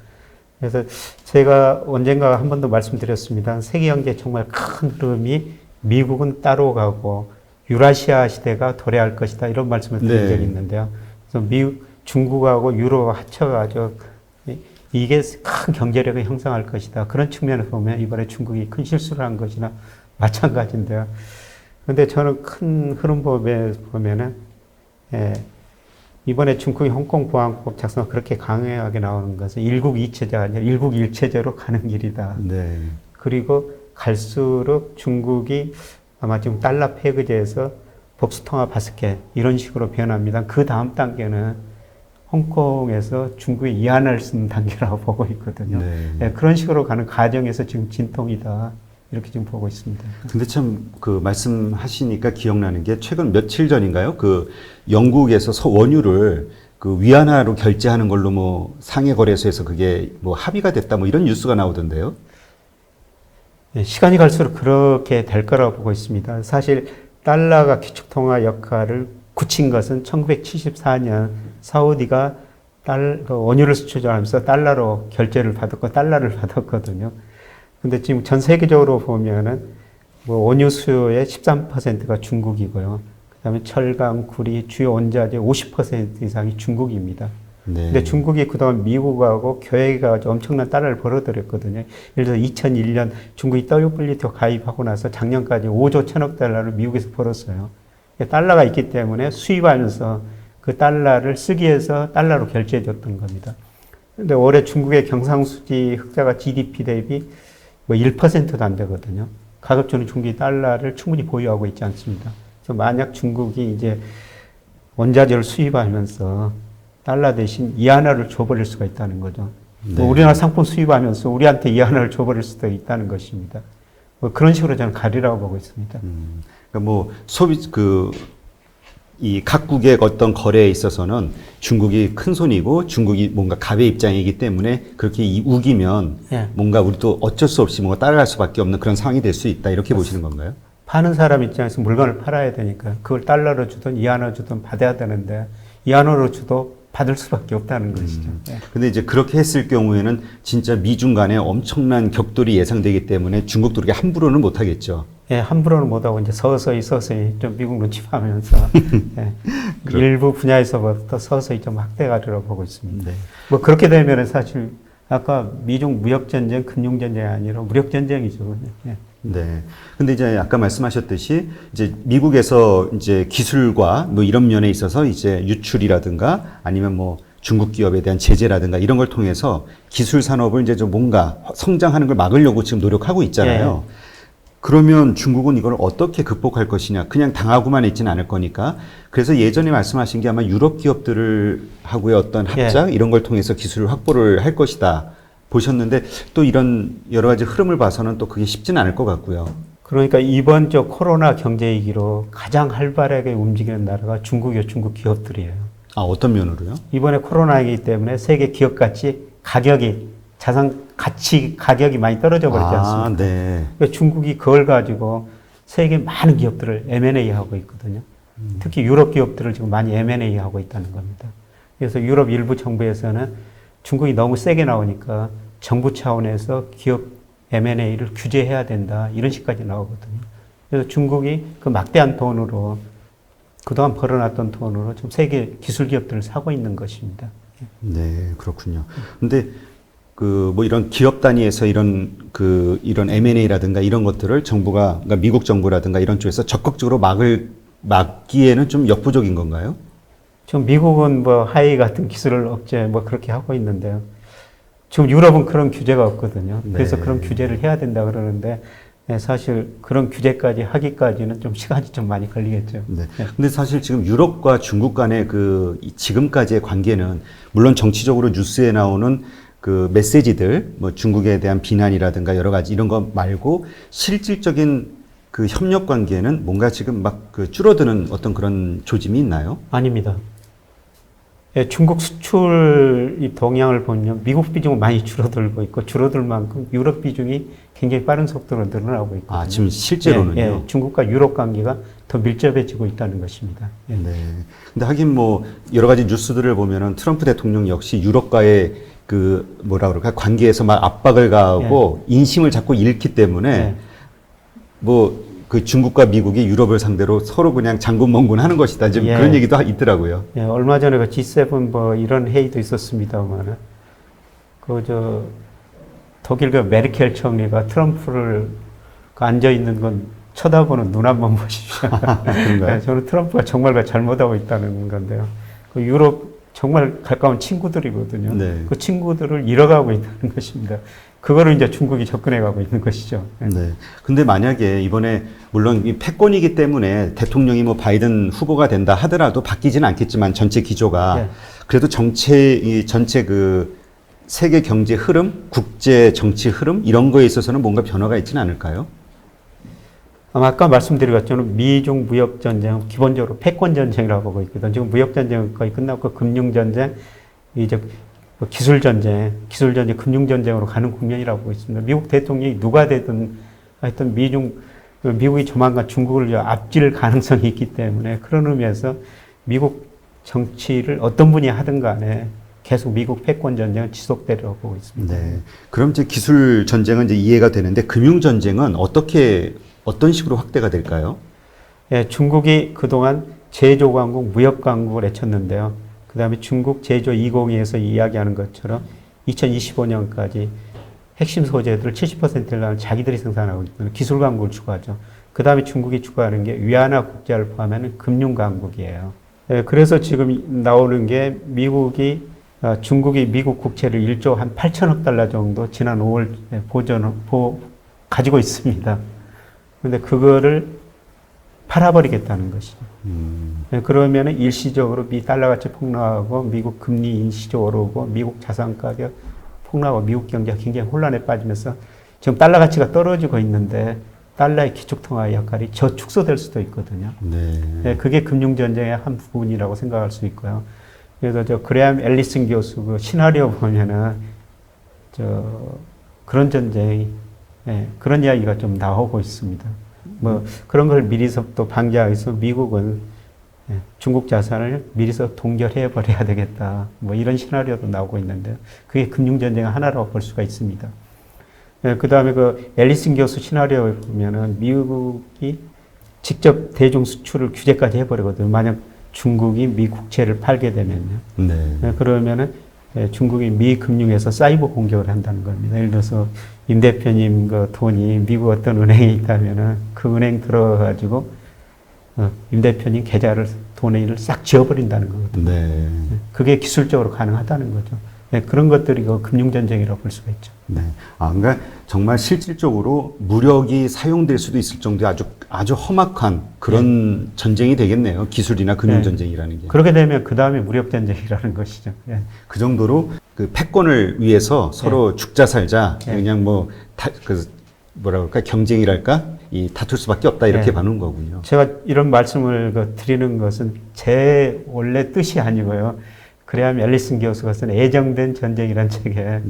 그래서 제가 언젠가 한 번도 말씀드렸습니다. 세계 경제 정말 큰 흐름이 미국은 따로 가고 유라시아 시대가 도래할 것이다. 이런 말씀을 드린 적이 있는데요. 그래서 중국하고 유럽하고 합쳐가지고 이게 큰 경제력을 형성할 것이다. 그런 측면을 보면 이번에 중국이 큰 실수를 한 것이나 마찬가지인데요. 그런데 저는 큰 흐름 보면은 이번에 중국이 홍콩 보안법 작성을 그렇게 강하게 나오는 것은 일국이체제가 아니라 일국일체제로 가는 길이다. 네. 그리고 갈수록 중국이 아마 지금 달러 패거제에서 복수통화 바스켓 이런 식으로 변합니다. 그 다음 단계는 홍콩에서 중국이 이안을 쓰는 단계라고 보고 있거든요. 네. 그런 식으로 가는 과정에서 지금 진통이다. 이렇게 지금 보고 있습니다. 근데 참 그 말씀하시니까 기억나는 게 최근 며칠 전인가요? 그 영국에서 원유를 그 위안화로 결제하는 걸로 뭐 상해 거래소에서 그게 뭐 합의가 됐다 뭐 이런 뉴스가 나오던데요. 네, 시간이 갈수록 그렇게 될 거라고 보고 있습니다. 사실 달러가 기축통화 역할을 굳힌 것은 1974년 사우디가 원유를 수출하면서 달러로 결제를 받았고 달러를 받았거든요. 근데 지금 전 세계적으로 보면은 뭐 원유 수요의 13%가 중국이고요. 그다음에 철강, 구리, 주요 원자재 50% 이상이 중국입니다. 네. 근데 중국이 그동안 미국하고 교회가 엄청난 달러를 벌어들였거든요. 예를 들어 2001년 중국이 WTO 가입하고 나서 작년까지 5조 1천억 달러를 미국에서 벌었어요. 달러가 있기 때문에 수입하면서 그 달러를 쓰기 위해서 달러로 결제해 줬던 겁니다. 근데 올해 중국의 경상수지 흑자가 GDP 대비 뭐 1%도 안 되거든요. 가급적이면 중국이 달러를 충분히 보유하고 있지 않습니다. 그래서 만약 중국이 이제 원자재를 수입하면서 달러 대신 이하나를 줘버릴 수가 있다는 거죠. 네. 뭐 우리나라 상품 수입하면서 우리한테 이하나를 줘버릴 수도 있다는 것입니다. 뭐 그런 식으로 저는 가리라고 보고 있습니다. 그러니까 뭐 이 각국의 어떤 거래에 있어서는 중국이 큰 손이고 중국이 뭔가 갑의 입장이기 때문에 그렇게 우기면 예. 뭔가 우리도 어쩔 수 없이 뭔가 따라갈 수밖에 없는 그런 상황이 될 수 있다 이렇게 보시는 건가요? 파는 사람 입장에서 물건을 팔아야 되니까 그걸 달러로 주든 이하나로 주든 받아야 되는데 이하나로 주도 받을 수밖에 없다는 것이죠. 예. 근데 이제 그렇게 했을 경우에는 진짜 미중 간에 엄청난 격돌이 예상되기 때문에 중국도 그렇게 함부로는 못 하겠죠. 예, 함부로는 못하고 이제 서서히 좀 미국 눈치 봐면서 예, 일부 분야에서부터 서서히 좀 확대가리라고 보고 있습니다. 네. 뭐 그렇게 되면은 사실 아까 미중 무역전쟁, 금융전쟁이 아니라 무력전쟁이죠. 예. 네. 근데 이제 아까 말씀하셨듯이 이제 미국에서 이제 기술과 뭐 이런 면에 있어서 이제 유출이라든가 아니면 뭐 중국 기업에 대한 제재라든가 이런 걸 통해서 기술 산업을 이제 좀 뭔가 성장하는 걸 막으려고 지금 노력하고 있잖아요. 예. 그러면 중국은 이걸 어떻게 극복할 것이냐. 그냥 당하고만 있지는 않을 거니까. 그래서 예전에 말씀하신 게 아마 유럽 기업들을 하고의 어떤 합작 이런 걸 통해서 기술을 확보를 할 것이다. 보셨는데 또 이런 여러 가지 흐름을 봐서는 또 그게 쉽지는 않을 것 같고요. 그러니까 이번 저 코로나 경제 위기로 가장 활발하게 움직이는 나라가 중국이요, 중국 기업들이에요. 아, 어떤 면으로요? 이번에 코로나이기 때문에 세계 기업가치 가격이 자산 가치 가격이 많이 떨어져 버렸지 않습니까? 네. 그러니까 중국이 그걸 가지고 세계 많은 기업들을 M&A 하고 있거든요. 특히 유럽 기업들을 지금 많이 M&A 하고 있다는 겁니다. 그래서 유럽 일부 정부에서는 중국이 너무 세게 나오니까 정부 차원에서 기업 M&A를 규제해야 된다. 이런 식까지 나오거든요. 그래서 중국이 그 막대한 돈으로 그동안 벌어놨던 돈으로 좀 세계 기술 기업들을 사고 있는 것입니다. 네, 그렇군요. 근데 그 뭐 이런 기업 단위에서 이런 M&A라든가 이런 것들을 정부가 그러니까 미국 정부라든가 이런 쪽에서 적극적으로 막기에는 좀 역부족인 건가요? 지금 미국은 뭐 하이 같은 기술을 억제 뭐 그렇게 하고 있는데요. 지금 유럽은 그런 규제가 없거든요. 그래서 네. 그런 규제를 해야 된다 그러는데 네, 사실 그런 규제까지 하기까지는 좀 시간이 좀 많이 걸리겠죠. 네. 네. 근데 사실 지금 유럽과 중국 간의 지금까지의 관계는 물론 정치적으로 뉴스에 나오는 그 메시지들, 뭐 중국에 대한 비난이라든가 여러 가지 이런 거 말고 실질적인 그 협력 관계는 뭔가 지금 막 그 줄어드는 어떤 그런 조짐이 있나요? 아닙니다. 예, 중국 수출 이 동향을 보면 미국 비중은 많이 줄어들고 있고 줄어들 만큼 유럽 비중이 굉장히 빠른 속도로 늘어나고 있거든요. 아, 지금 실제로는요? 예, 예, 중국과 유럽 관계가 더 밀접해지고 있다는 것입니다. 예. 네. 근데 하긴 뭐 여러 가지 뉴스들을 보면은 트럼프 대통령 역시 유럽과의 그 뭐라 그럴까 관계에서 막 압박을 가하고 인심을 자꾸 잃기 때문에 뭐 그 중국과 미국이 유럽을 상대로 서로 그냥 장군멍군 하는 것이다. 지금 그런 얘기도 있더라고요. 예, 얼마 전에 그 G7 뭐 이런 회의도 있었습니다만 독일 그 메르켈 총리가 트럼프를 앉아 있는 건 쳐다보는 눈 한번 보십시오. 그런가요? 네, 저는 트럼프가 정말 잘못하고 있다는 건데요. 그 유럽 정말 가까운 친구들이거든요. 네. 그 친구들을 잃어가고 있다는 것입니다. 그거를 이제 중국이 접근해가고 있는 것이죠. 네. 근데 만약에 이번에 물론 이 패권이기 때문에 대통령이 뭐 바이든 후보가 된다 하더라도 바뀌지는 않겠지만 전체 기조가 그래도 전체 그 세계 경제 흐름, 국제 정치 흐름 이런 거에 있어서는 뭔가 변화가 있지는 않을까요? 아까 말씀드린 것처럼 미중 무역 전쟁은 기본적으로 패권 전쟁이라고 보고 있거든요. 지금 무역 전쟁은 거의 끝났고 금융 전쟁, 이제 기술 전쟁, 금융 전쟁으로 가는 국면이라고 보고 있습니다. 미국 대통령이 누가 되든 하여튼 미국이 조만간 중국을 앞질 가능성이 있기 때문에 그런 의미에서 미국 정치를 어떤 분이 하든 간에 계속 미국 패권 전쟁은 지속되리라고 보고 있습니다. 네. 그럼 이제 기술 전쟁은 이제 이해가 되는데 금융 전쟁은 어떤 식으로 확대가 될까요? 예, 중국이 그동안 제조 강국, 무역 강국을 외쳤는데요. 그 다음에 중국 제조 2022에서 이야기하는 것처럼 2025년까지 핵심 소재들을 70%를 자기들이 생산하고 있는 기술 강국을 추구하죠. 그 다음에 중국이 추구하는 게 위안화 국제화를 포함하는 금융 강국이에요. 예, 그래서 지금 나오는 게 중국이 미국 국채를 1조 한 8천억 달러 정도 지난 5월 가지고 있습니다. 근데 그거를 팔아버리겠다는 것이죠. 그러면 일시적으로 미 달러 가치 폭락하고 미국 금리 일시적으로 오르고 미국 자산 가격 폭락하고 미국 경제가 굉장히 혼란에 빠지면서 지금 달러 가치가 떨어지고 있는데 달러의 기축통화 역할이 저축소될 수도 있거든요. 네, 그게 금융전쟁의 한 부분이라고 생각할 수 있고요. 그래서 그레암 앨리슨 교수 그 시나리오 보면은 그런 전쟁이 그런 이야기가 좀 나오고 있습니다. 뭐 그런 걸 미리서 또 방지하기 위해서 미국은 중국 자산을 미리서 동결해 버려야 되겠다. 뭐 이런 시나리오도 나오고 있는데요. 그게 금융전쟁의 하나라고 볼 수가 있습니다. 그 다음에 그 앨리슨 교수 시나리오에 보면은 미국이 직접 대중 수출을 규제까지 해버리거든요. 만약 중국이 미 국채를 팔게 되면요. 그러면은 중국이 미 금융에서 사이버 공격을 한다는 겁니다. 예를 들어서 임 대표님 그 돈이 미국 어떤 은행에 있다면은 그 은행 들어가지고 임 대표님 계좌를 돈을 싹 지워버린다는 거거든요. 그게 기술적으로 가능하다는 거죠. 그런 것들이 그 금융전쟁이라고 볼 수가 있죠. 그러니까 정말 실질적으로 무력이 사용될 수도 있을 정도의 아주 험악한 그런 전쟁이 되겠네요. 기술이나 금융전쟁이라는 게. 그렇게 되면 그 다음에 무력전쟁이라는 것이죠. 그 정도로 그 패권을 위해서 서로 죽자 살자 그냥 뭐라 그럴까 경쟁이랄까 다툴 수밖에 없다 이렇게 봐는 거군요. 제가 이런 말씀을 드리는 것은 제 원래 뜻이 아니고요. 그레암 앨리슨 교수가 쓴 애정된 전쟁이라는 책에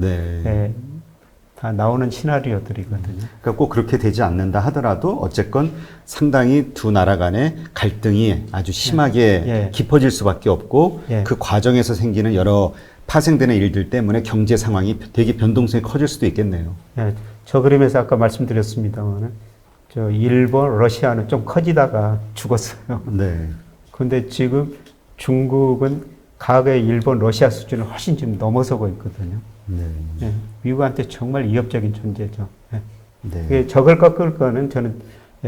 다 나오는 시나리오들이거든요. 그러니까 꼭 그렇게 되지 않는다 하더라도 어쨌건 상당히 두 나라 간의 갈등이 아주 심하게 깊어질 수밖에 없고 그 과정에서 생기는 여러 파생되는 일들 때문에 경제 상황이 되게 변동성이 커질 수도 있겠네요. 저 그림에서 아까 말씀드렸습니다만 일본, 러시아는 좀 커지다가 죽었어요. 그런데 지금 중국은 과거의 일본, 러시아 수준을 훨씬 지금 넘어서고 있거든요. 미국한테 정말 위협적인 존재죠. 적을 꺾을 거는 저는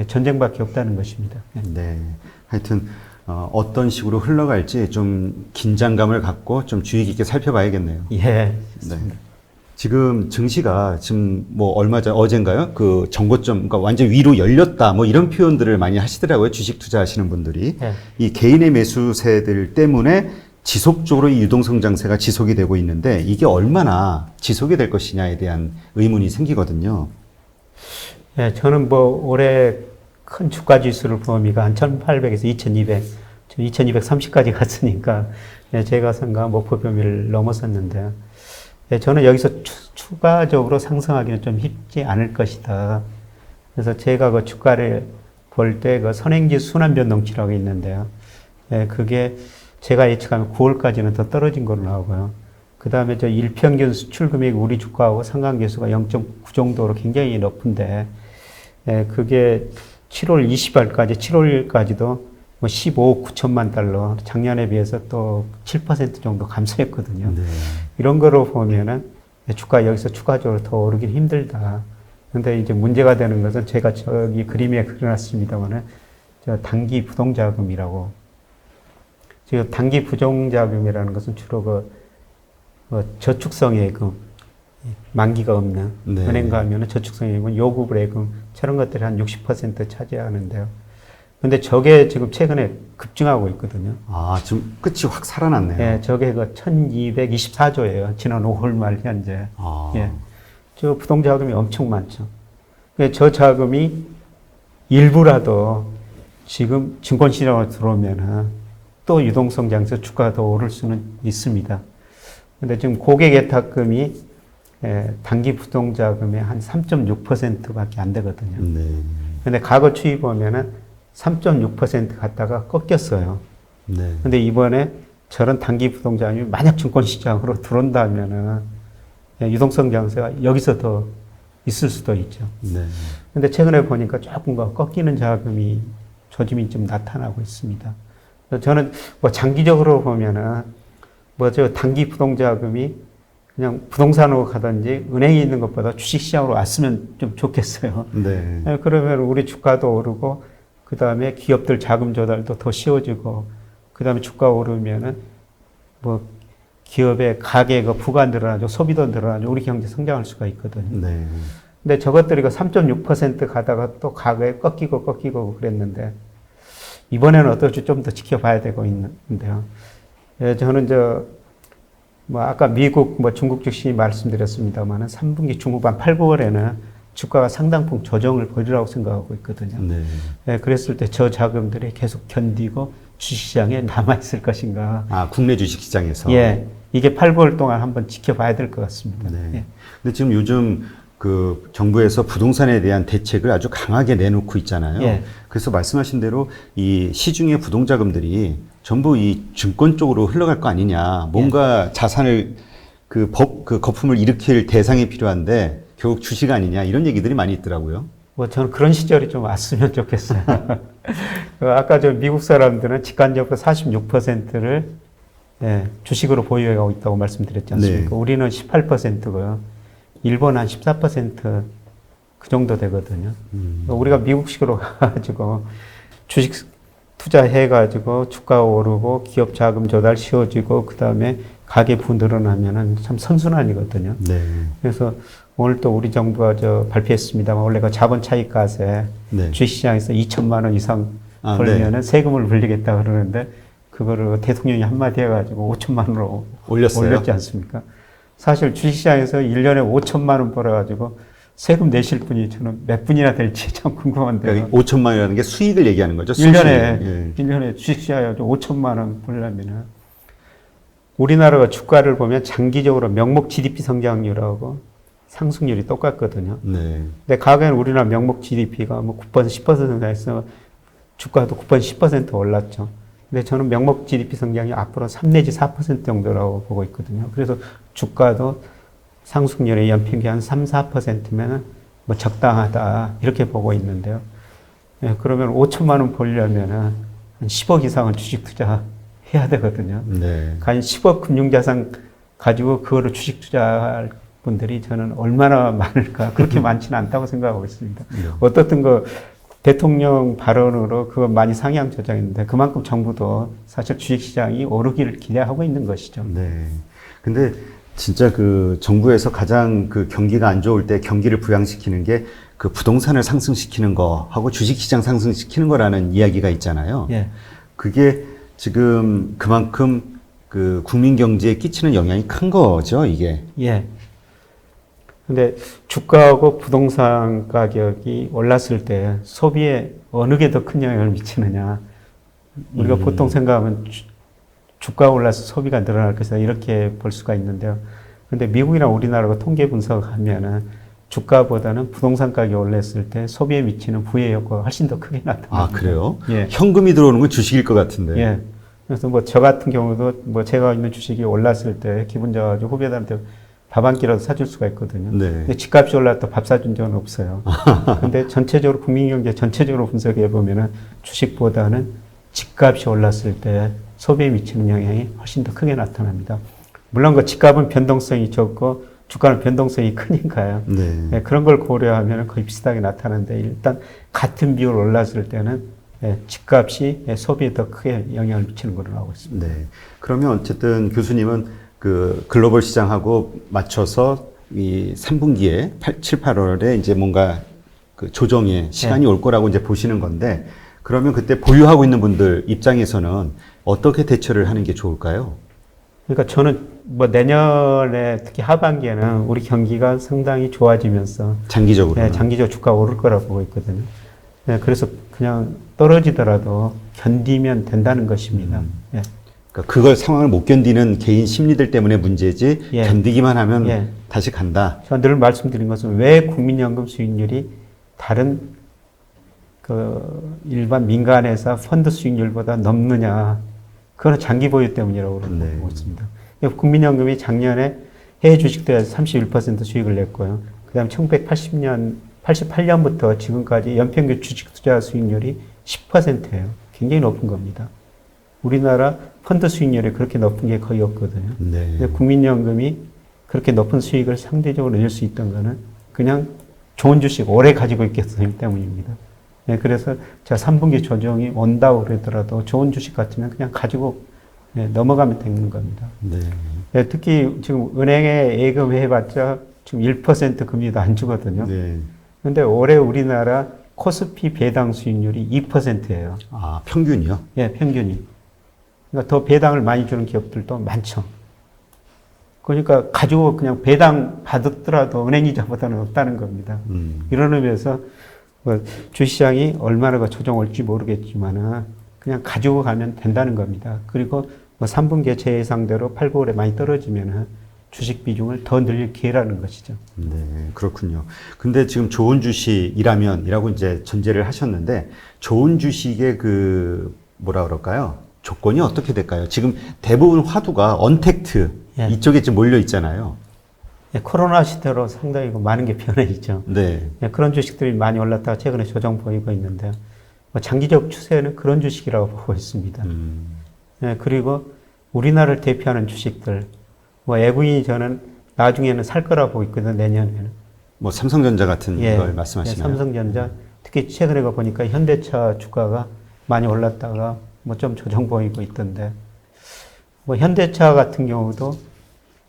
전쟁밖에 없다는 것입니다. 하여튼 어떤 식으로 흘러갈지 좀 긴장감을 갖고 좀 주의 깊게 살펴봐야겠네요. 지금 증시가 지금 뭐 얼마 전 어젠가요? 그 정고점, 그러니까 완전 위로 열렸다 뭐 이런 표현들을 많이 하시더라고요. 주식 투자하시는 분들이. 이 개인의 매수세들 때문에 지속적으로 이 유동성장세가 지속이 되고 있는데 이게 얼마나 지속이 될 것이냐에 대한 의문이 생기거든요. 저는 뭐 올해 큰 주가 지수를 범위가 한 1800에서 2200, 지금 2230까지 갔으니까 제가 생각한 목표 범위를 넘어섰는데요. 저는 여기서 추가적으로 상승하기는 좀 쉽지 않을 것이다. 그래서 제가 그 주가를 볼 때 그 선행지수 순환변동치라고 있는데요. 그게 제가 예측하면 9월까지는 더 떨어진 걸로 나오고요. 그 다음에 저 일평균 수출 금액이 우리 주가하고 상관계수가 0.9 정도로 굉장히 높은데, 그게 7월 7월까지도 뭐 15억 9천만 달러, 작년에 비해서 또 7% 정도 감소했거든요. 이런 거로 보면은 주가 여기서 추가적으로 더 오르긴 힘들다. 근데 이제 문제가 되는 것은 제가 저기 그림에 그려놨습니다만은 저 단기 부동자금이라고. 지금 단기 부정자금이라는 것은 주로 저축성 예금, 만기가 없는 은행 가면은 저축성 예금, 요구불 예금 저런 것들이 한 60% 차지하는데요. 근데 저게 지금 최근에 급증하고 있거든요. 지금 끝이 확 살아났네요. 저게 1224조예요. 지난 5월 말 현재. 저 부동자금이 엄청 많죠. 저 자금이 일부라도 지금 증권시장으로 들어오면은 또 유동성 장에서 주가가 더 오를 수는 있습니다. 근데 지금 고객예탁금이 단기 부동자금의 한 3.6%밖에 안 되거든요. 네. 근데 과거 추이 보면은 3.6% 갔다가 꺾였어요. 네. 근데 이번에 저런 단기 부동자금이 만약 증권시장으로 들어온다면은 유동성 장세가 여기서 더 있을 수도 있죠. 네. 근데 최근에 보니까 조금 꺾이는 자금이 조짐이 좀 나타나고 있습니다. 그래서 저는 뭐 장기적으로 보면은 뭐 저 단기 부동자금이 그냥 부동산으로 가든지 은행에 있는 것보다 주식시장으로 왔으면 좀 좋겠어요. 네. 그러면 우리 주가도 오르고 그 다음에 기업들 자금 조달도 더 쉬워지고 그 다음에 주가 오르면은 뭐 기업의 가계가 부가 늘어나죠. 소비도 늘어나죠. 우리 경제 성장할 수가 있거든요. 네. 근데 저것들이 3.6% 가다가 또 가격에 꺾이고 그랬는데 이번에는 어떨지 좀 더 지켜봐야 되고 있는데요. 저는 뭐 아까 미국 뭐 중국 증시 말씀드렸습니다만은 3분기 중후반 8, 9월에는 주가가 상당폭 조정을 벌이라고 생각하고 있거든요. 네. 그랬을 때 저 자금들이 계속 견디고 주식시장에 남아있을 것인가. 아, 국내 주식시장에서. 예. 이게 8, 9월 동안 한번 지켜봐야 될 것 같습니다. 네. 예. 근데 지금 요즘 그 정부에서 부동산에 대한 대책을 아주 강하게 내놓고 있잖아요. 예. 그래서 말씀하신 대로 이 시중의 부동자금들이 전부 이 증권 쪽으로 흘러갈 거 아니냐. 뭔가 자산을 그 거품을 일으킬 대상이 필요한데 결국 주식 아니냐. 이런 얘기들이 많이 있더라고요. 뭐 저는 그런 시절이 좀 왔으면 좋겠어요. 아까 저 미국 사람들은 직간접으로 46%를 주식으로 보유하고 있다고 말씀드렸지 않습니까? 네. 우리는 18%고요. 일본 한 14% 그 정도 되거든요. 우리가 미국식으로 가지고 주식 투자해가지고 주가 오르고 기업 자금 조달 쉬워지고 그 다음에 가계부 늘어나면은 참 선순환이거든요. 네. 그래서 오늘 또 우리 정부가 발표했습니다만 원래 그 자본 차익과세 네. 주식시장에서 2천만 원 이상 벌면은 네. 세금을 물리겠다 그러는데 그거를 대통령이 한마디 해가지고 5천만 원으로 올렸지 않습니까? 사실 주식시장에서 1년에 5천만 원 벌어가지고 세금 내실 분이 저는 몇 분이나 될지 참 궁금한데요. 5천만 원이라는 게 수익을 얘기하는 거죠? 1년에 주식시장에서 5천만 원 벌려면은 우리나라가 주가를 보면 장기적으로 명목 GDP 성장률하고 상승률이 똑같거든요. 네. 근데 과거에는 우리나라 명목 GDP가 뭐 9% 10%에서 주가도 9% 10% 올랐죠. 근데 저는 명목 GDP 성장이 앞으로 3 내지 4% 정도라고 보고 있거든요. 그래서 주가도 상승률의 연평균 한 3, 4%면 뭐 적당하다 이렇게 보고 있는데요. 그러면 5천만 원 벌려면 한 10억 이상은 주식 투자해야 되거든요. 네. 과연 10억 금융자산 가지고 그거를 주식 투자할 분들이 저는 얼마나 많을까 그렇게 많지는 않다고 생각하고 있습니다. 네. 어떻든 대통령 발언으로 그거 많이 상향 조정했는데 그만큼 정부도 사실 주식시장이 오르기를 기대하고 있는 것이죠. 네. 근데 진짜 그 정부에서 가장 그 경기가 안 좋을 때 경기를 부양시키는 게 그 부동산을 상승시키는 거하고 주식시장 상승시키는 거라는 이야기가 있잖아요. 예. 그게 지금 그만큼 그 국민 경제에 끼치는 영향이 큰 거죠, 이게. 예. 근데 주가하고 부동산 가격이 올랐을 때 소비에 어느 게 더 큰 영향을 미치느냐. 우리가 보통 생각하면 주가가 올라서 소비가 늘어날 것이다 이렇게 볼 수가 있는데요. 근데 미국이나 우리나라가 통계 분석하면은 주가보다는 부동산 가격이 올랐을 때 소비에 미치는 부의 효과가 훨씬 더 크게 나타납니다. 아, 그래요? 예. 현금이 들어오는 건 주식일 것 같은데. 예. 그래서 뭐 저 같은 경우도 뭐 제가 있는 주식이 올랐을 때 기분 좋아가지고 후배들한테 밥 한 끼라도 사줄 수가 있거든요. 네. 근데 집값이 올랐다 밥 사준 적은 없어요. 근데 전체적으로 국민경제 전체적으로 분석해 보면은 주식보다는 집값이 올랐을 때 소비에 미치는 영향이 훨씬 더 크게 나타납니다. 물론 그 집값은 변동성이 적고 주가는 변동성이 크니까요. 네. 네, 그런 걸 고려하면 거의 비슷하게 나타나는데 일단 같은 비율 올랐을 때는 집값이 소비에 더 크게 영향을 미치는 걸로 나오고 있습니다. 네. 그러면 어쨌든 교수님은 그 글로벌 시장하고 맞춰서 이 3분기에 7, 8월에 이제 뭔가 그 조정의 시간이 올 거라고 이제 보시는 건데 그러면 그때 보유하고 있는 분들 입장에서는 어떻게 대처를 하는 게 좋을까요? 그러니까 저는 뭐 내년에 특히 하반기에는 우리 경기가 상당히 좋아지면서 장기적으로. 장기적 주가 오를 거라고 보고 있거든요. 예, 그래서 그냥 떨어지더라도 견디면 된다는 것입니다. 예. 그러니까 그걸 상황을 못 견디는 개인 심리들 때문에 문제지 예. 견디기만 하면 예. 다시 간다. 제가 늘 말씀드린 것은 왜 국민연금 수익률이 다른 그 일반 민간회사 펀드 수익률보다 넘느냐. 그거는 장기 보유 때문이라고 보고 네. 있습니다. 국민연금이 작년에 해외 주식들에서 31% 수익을 냈고요. 그 다음 88년부터 지금까지 연평균 주식 투자 수익률이 10%예요. 굉장히 높은 겁니다. 우리나라 펀드 수익률이 그렇게 높은 게 거의 없거든요. 네. 근데 국민연금이 그렇게 높은 수익을 상대적으로 낼 수 있던 거는 그냥 좋은 주식 오래 가지고 있기 때문입니다. 네, 그래서 제가 3분기 조정이 온다고 그러더라도 좋은 주식 같으면 그냥 가지고 넘어가면 되는 겁니다. 네. 네, 특히 지금 은행에 예금해봤자 지금 1% 금리도 안 주거든요. 네. 근데 올해 우리나라 코스피 배당 수익률이 2%예요. 아, 평균이요? 예, 평균이. 그러니까 더 배당을 많이 주는 기업들도 많죠. 그러니까 가지고 그냥 배당 받았더라도 은행 이자보다는 없다는 겁니다. 이런 의미에서 뭐 주시장이 얼마나 조정 올지 모르겠지만은 그냥 가지고 가면 된다는 겁니다. 그리고 뭐 3분기에 제 예상대로 8, 9월에 많이 떨어지면은 주식 비중을 더 늘릴 기회라는 것이죠. 네, 그렇군요. 근데 지금 좋은 주식이라면이라고 이제 전제를 하셨는데 좋은 주식의 그 뭐라 그럴까요? 조건이 어떻게 될까요? 지금 대부분 화두가 언택트 예. 이쪽에 좀 몰려 있잖아요. 예, 코로나 시대로 상당히 많은 게 변해 있죠. 네. 예, 그런 주식들이 많이 올랐다가 최근에 조정 보이고 있는데 뭐 장기적 추세는 그런 주식이라고 보고 있습니다. 예, 그리고 우리나라를 대표하는 주식들, 뭐 외국인이 저는 나중에는 살 거라고 보고 있거든요. 내년에는. 뭐 삼성전자 같은 예, 걸 예, 말씀하시나요? 삼성전자, 특히 최근에 보니까 현대차 주가가 많이 올랐다가 뭐 좀 조정 보이고 있던데, 뭐 현대차 같은 경우도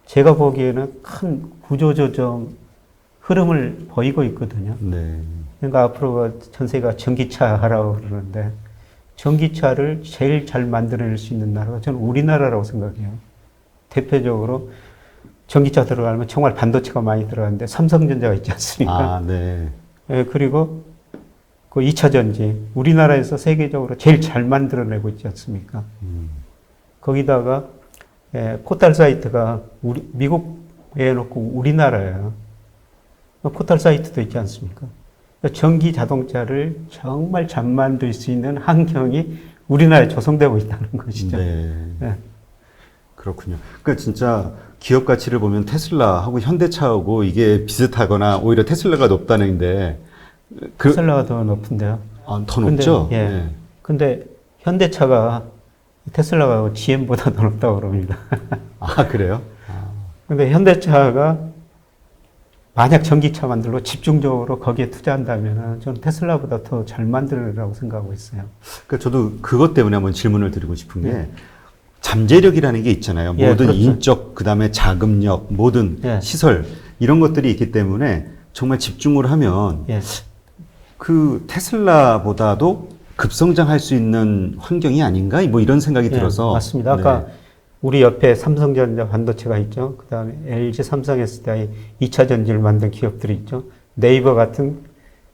제가 보기에는 큰 구조조정 흐름을 보이고 있거든요. 네. 그러니까 앞으로 전세가 전기차 하라고 그러는데 전기차를 제일 잘 만들어낼 수 있는 나라가 저는 우리나라라고 생각해요. 대표적으로 전기차 들어가면 정말 반도체가 많이 들어가는데 삼성전자가 있지 않습니까? 아, 네. 예, 그리고 그 2차 전지 우리나라에서 세계적으로 제일 잘 만들어내고 있지 않습니까? 거기다가 포털 사이트가 미국에 놓고 우리나라예요. 포털 사이트도 있지 않습니까? 전기 자동차를 정말 잘 만들 수 있는 환경이 우리나라에 조성되고 있다는 것이죠. 네. 네. 그렇군요. 그러니까 진짜 기업 가치를 보면 테슬라하고 현대차하고 이게 비슷하거나 오히려 테슬라가 높다는데 테슬라가 더 높은데요. 아, 더 높죠? 예. 네. 근데 현대차가 테슬라가 GM보다 더 높다고 그럽니다. 아, 그래요? 근데 현대차가 만약 전기차 만들고 집중적으로 거기에 투자한다면 저는 테슬라보다 더 잘 만들으라고 생각하고 있어요. 그러니까 저도 그것 때문에 한번 질문을 드리고 싶은 게 잠재력이라는 게 있잖아요. 예, 모든 그렇죠. 인적, 그다음에 자금력, 모든 예. 시설 이런 것들이 있기 때문에 정말 집중을 하면 예. 그 테슬라보다도 급성장할 수 있는 환경이 아닌가? 뭐 이런 생각이 들어서. 맞습니다. 아까 네. 우리 옆에 삼성전자 반도체가 있죠. 그 다음에 LG 삼성SDI 2차 전지를 만든 기업들이 있죠. 네이버 같은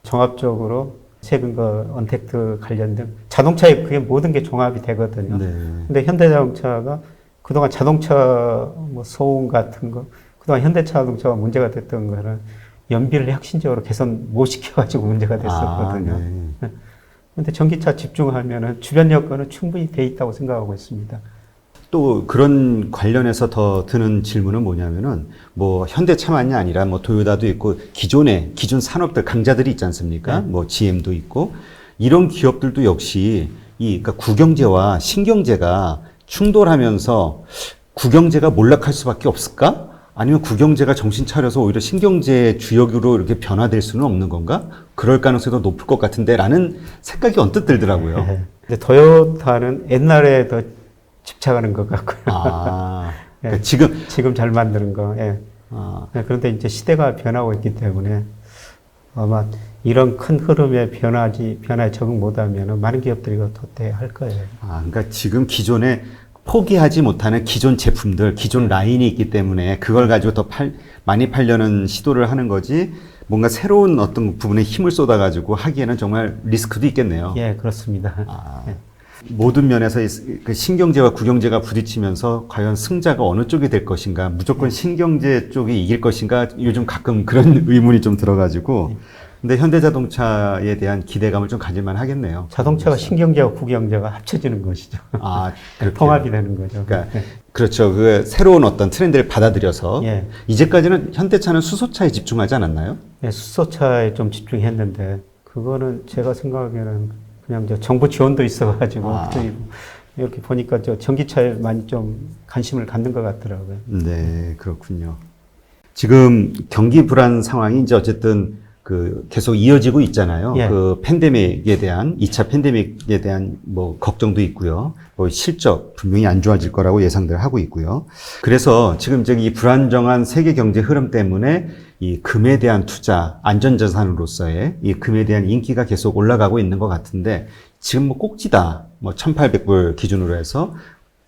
종합적으로 최근 그 언택트 관련된 자동차에 그게 모든 게 종합이 되거든요. 네. 근데 현대자동차가 그동안 자동차 뭐 소음 같은 거, 그동안 현대자동차가 문제가 됐던 거는 연비를 혁신적으로 개선 못 시켜가지고 문제가 됐었거든요. 아, 네. 근데 전기차 집중하면은 주변 여건은 충분히 돼 있다고 생각하고 있습니다. 또 그런 관련해서 더 드는 질문은 뭐냐면은 뭐 현대차만이 아니라 뭐 도요타도 있고 기존 산업들 강자들이 있지 않습니까? 네. 뭐 GM도 있고 이런 기업들도 역시 그러니까 구경제와 신경제가 충돌하면서 구경제가 몰락할 수밖에 없을까? 아니면 구경제가 정신 차려서 오히려 신경제 주역으로 이렇게 변화될 수는 없는 건가? 그럴 가능성이 더 높을 것 같은데라는 생각이 언뜻 들더라고요. 네. 근데 토요타는 옛날에 더 집착하는 것 같고요. 아, 그러니까 예. 지금 잘 만드는 거. 예. 아, 네, 그런데 이제 시대가 변하고 있기 때문에 아마 이런 큰 흐름의 변화에 적응 못하면 많은 기업들이 도태할 거예요. 그러니까 지금 기존에 포기하지 못하는 기존 제품들, 기존 라인이 있기 때문에 그걸 가지고 더 많이 팔려는 시도를 하는 거지 뭔가 새로운 어떤 부분에 힘을 쏟아가지고 하기에는 정말 리스크도 있겠네요. 예, 그렇습니다. 아, 예. 모든 면에서 그 신경제와 구경제가 부딪히면서 과연 승자가 어느 쪽이 될 것인가, 무조건 신경제 쪽이 이길 것인가, 요즘 가끔 그런 의문이 좀 들어가지고, 근데 현대자동차에 대한 기대감을 좀 가질만 하겠네요. 자동차가 신경제와 구경제가 합쳐지는 것이죠. 아, 그렇게. 통합이 되는 거죠. 그러니까, 예. 그렇죠. 그 새로운 어떤 트렌드를 받아들여서, 예. 이제까지는 현대차는 수소차에 집중하지 않았나요? 예, 수소차에 좀 집중했는데 그거는 제가 생각하기에는 그냥 정부 지원도 있어가지고 이렇게 보니까 전기차에 많이 좀 관심을 갖는 것 같더라고요. 네, 그렇군요. 지금 경기 불안 상황이 이제 어쨌든 그 계속 이어지고 있잖아요. 예. 그 팬데믹에 대한 2차 팬데믹에 대한 뭐 걱정도 있고요. 뭐 실적 분명히 안 좋아질 거라고 예상들 하고 있고요. 그래서 지금 이제 이 불안정한 세계 경제 흐름 때문에 이 금에 대한 투자, 안전자산으로서의 이 금에 대한 인기가 계속 올라가고 있는 것 같은데 지금 뭐 꼭지다, 뭐 1,800불 기준으로 해서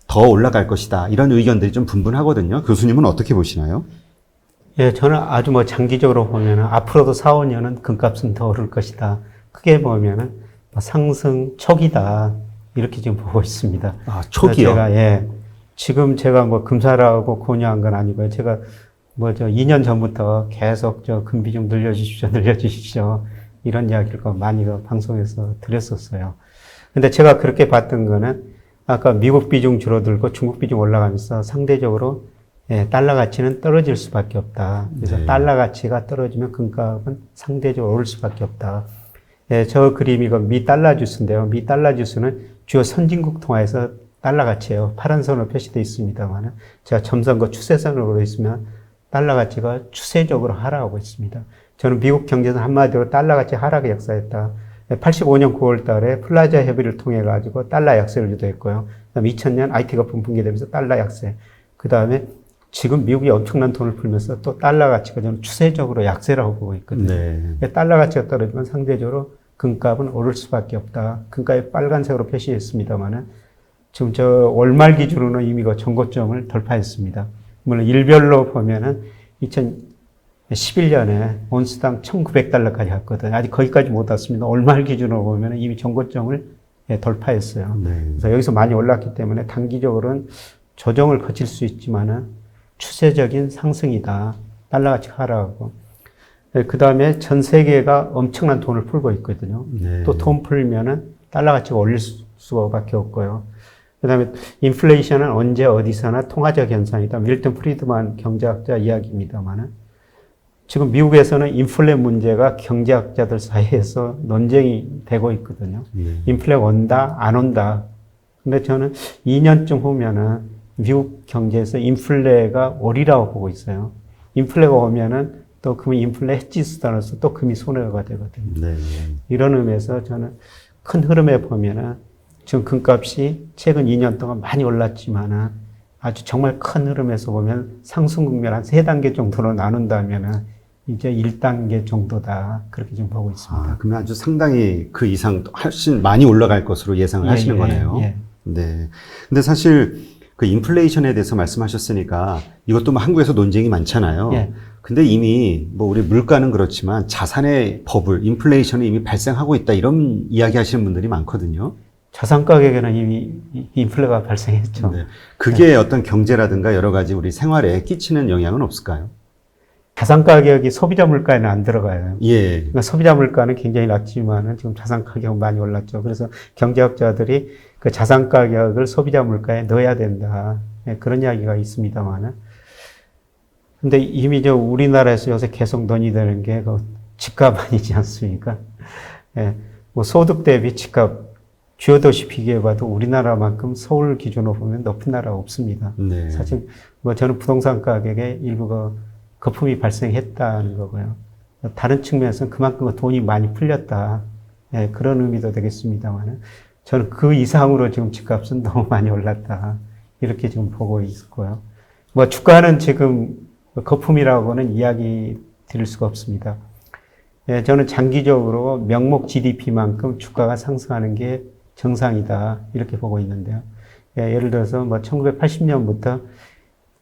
더 올라갈 것이다. 이런 의견들이 좀 분분하거든요. 교수님은 어떻게 보시나요? 예, 저는 아주 장기적으로 보면은 앞으로도 4, 5년은 금값은 더 오를 것이다. 크게 보면은 상승 초기다. 이렇게 지금 보고 있습니다. 아, 초기요? 지금 제가 금사라고 권유한 건 아니고요. 제가 2년 전부터 계속 금 비중 늘려주십시오. 이런 이야기를 많이 방송에서 드렸었어요. 근데 제가 그렇게 봤던 거는 아까 미국 비중 줄어들고 중국 비중 올라가면서 상대적으로 달러 가치는 떨어질 수밖에 없다. 그래서 달러 가치가 떨어지면 금값은 상대적으로 오를 수밖에 없다. 저 그림이 미 달러 지수인데요. 미 달러 지수는 주요 선진국 통화에서 달러 가치예요. 파란 선으로 표시되어 있습니다만 제가 점선 추세선으로 있으면 달러 가치가 추세적으로 하락하고 있습니다. 저는 미국 경제에서 한마디로 달러 가치 하락의 역사였다. 85년 9월 달에 플라자 협의를 통해 가지고 달러 약세를 유도했고요. 그다음에 2000년 IT 거품 붕괴되면서 달러 약세. 그다음에 지금 미국이 엄청난 돈을 풀면서 또 달러 가치가 저는 추세적으로 약세라고 보고 있거든요. 네. 달러 가치가 떨어지면 상대적으로 금값은 오를 수밖에 없다. 금값이 빨간색으로 표시했습니다만은 지금 월말 기준으로는 이미 전고점을 돌파했습니다. 물론 일별로 보면은 2011년에 온스당 1,900달러까지 갔거든요. 아직 거기까지 못 왔습니다. 월말 기준으로 보면은 이미 전고점을 돌파했어요. 네. 그래서 여기서 많이 올랐기 때문에 단기적으로는 조정을 거칠 수 있지만은 추세적인 상승이다. 달러 가치가 하락하고. 그 다음에 전 세계가 엄청난 돈을 풀고 있거든요. 네. 또 돈 풀면은 달러 가치가 올릴 수밖에 없고요. 그 다음에 인플레이션은 언제 어디서나 통화적 현상이다. 밀턴 프리드만 경제학자 이야기입니다만은 지금 미국에서는 인플레 문제가 경제학자들 사이에서 논쟁이 되고 있거든요. 인플레가 온다, 안 온다. 근데 저는 2년쯤 후면은 미국 경제에서 인플레가 오리라고 보고 있어요. 인플레가 오면은 또 금이 인플레 해지 수단으로서 또 금이 손해가 되거든요. 네. 이런 의미에서 저는 큰 흐름에 보면은 지금 금값이 최근 2년 동안 많이 올랐지만은 아주 정말 큰 흐름에서 보면 상승 국면 한 3단계 정도로 나눈다면은 이제 1단계 정도다. 그렇게 지금 보고 있습니다. 아, 그러면 아주 상당히 그 이상 훨씬 많이 올라갈 것으로 예상을 하시는 거네요. 네. 근데 사실 그 인플레이션에 대해서 말씀하셨으니까 이것도 한국에서 논쟁이 많잖아요. 근데 이미 우리 물가는 그렇지만 자산의 버블, 인플레이션이 이미 발생하고 있다 이런 이야기 하시는 분들이 많거든요. 자산 가격에는 이미 인플레가 발생했죠. 네. 그게 어떤 경제라든가 여러 가지 우리 생활에 끼치는 영향은 없을까요? 자산 가격이 소비자 물가에는 안 들어가요. 예. 그러니까 소비자 물가는 굉장히 낮지만은 지금 자산 가격은 많이 올랐죠. 그래서 경제학자들이 그 자산 가격을 소비자 물가에 넣어야 된다. 그런 이야기가 있습니다만은. 근데 이미 우리나라에서 요새 계속 논의되는 게 그 집값 아니지 않습니까? 소득 대비 집값 주요 도시 비교해봐도 우리나라만큼 서울 기준으로 보면 높은 나라가 없습니다. 네. 사실 저는 부동산 가격에 일부 거품이 발생했다는 거고요. 다른 측면에서는 그만큼 돈이 많이 풀렸다. 그런 의미도 되겠습니다만 저는 그 이상으로 지금 집값은 너무 많이 올랐다. 이렇게 지금 보고 있고요. 주가는 지금 거품이라고는 이야기 드릴 수가 없습니다. 저는 장기적으로 명목 GDP만큼 주가가 상승하는 게 정상이다. 이렇게 보고 있는데요. 예를 들어서 1980년부터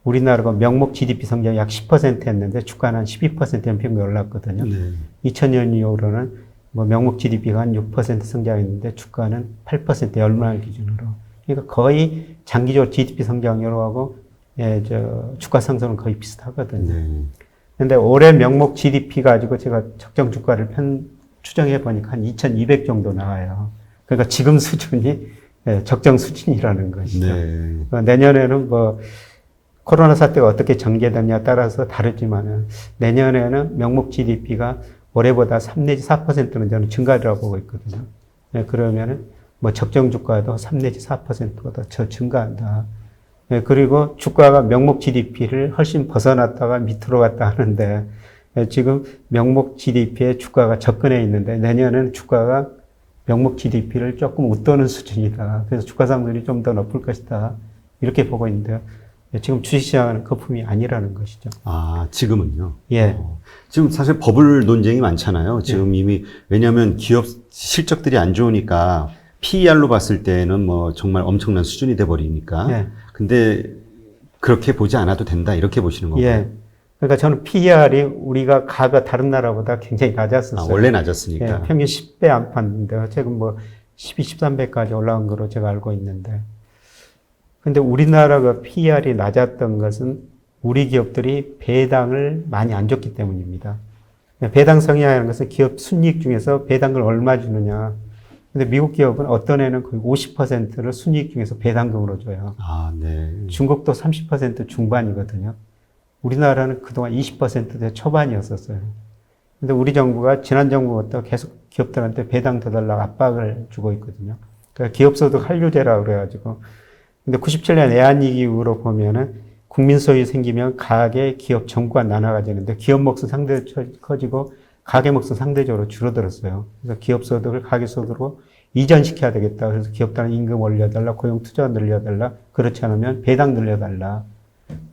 우리나라가 명목 GDP 성장이 약 10% 했는데 주가는 한 12% 연평균 올랐거든요. 네. 2000년 이후로는 뭐 명목 GDP가 한 6% 성장했는데 주가는 8% 연말 기준으로. 그러니까 거의 장기적으로 GDP 성장률하고 주가 상승은 거의 비슷하거든요. 네. 근데 올해 명목 GDP 가지고 제가 적정 주가를 추정해 보니까 한 2200 정도 나와요. 그러니까 지금 수준이 적정 수준이라는 것이죠. 네. 내년에는 뭐 코로나 사태가 어떻게 전개되느냐에 따라서 다르지만은 내년에는 명목 GDP가 올해보다 3 내지 4%는 저는 증가라고 보고 있거든요. 그러면은 뭐 적정 주가도 3 내지 4%보다 더 증가한다. 그리고 주가가 명목 GDP를 훨씬 벗어났다가 밑으로 갔다 하는데 지금 명목 GDP에 주가가 접근해 있는데 내년은 주가가 명목 GDP를 조금 웃도는 수준이다. 그래서 주가 상승률이 좀 더 높을 것이다. 이렇게 보고 있는데요. 지금 주식시장은 거품이 아니라는 것이죠. 아, 지금은요? 예. 지금 사실 버블 논쟁이 많잖아요. 지금 이미, 왜냐하면 기업 실적들이 안 좋으니까 PER로 봤을 때는 뭐 정말 엄청난 수준이 돼버리니까. 예. 근데 그렇게 보지 않아도 된다. 이렇게 보시는 건가요? 예. 그러니까 저는 PER이 우리가 가가 다른 나라보다 굉장히 낮았었어요. 아, 원래 낮았으니까. 예, 평균 10배 안팎인데 최근 뭐 12, 13배까지 올라온 거로 제가 알고 있는데. 근데 우리나라가 PER이 낮았던 것은 우리 기업들이 배당을 많이 안 줬기 때문입니다. 배당 성향이라는 것은 기업 순이익 중에서 배당을 얼마 주느냐. 근데 미국 기업은 어떤 애는 거의 50%를 순이익 중에서 배당금으로 줘요. 아, 네. 중국도 30% 중반이거든요. 우리나라는 그동안 20%대 초반이었었어요. 근데 우리 정부가 지난 정부부터 계속 기업들한테 배당 더 달라고 압박을 주고 있거든요. 그러니까 기업소득 한류제라고 그래가지고. 근데 97년 외환위기 이후로 보면은 국민 소유 생기면 가계, 기업, 정부가 나눠가지는데 기업 몫은 상대적으로 커지고 가계 몫은 상대적으로 줄어들었어요. 그래서 기업 소득을 가계 소득으로 이전시켜야 되겠다. 그래서 기업들은 임금 올려달라, 고용 투자 늘려달라. 그렇지 않으면 배당 늘려달라.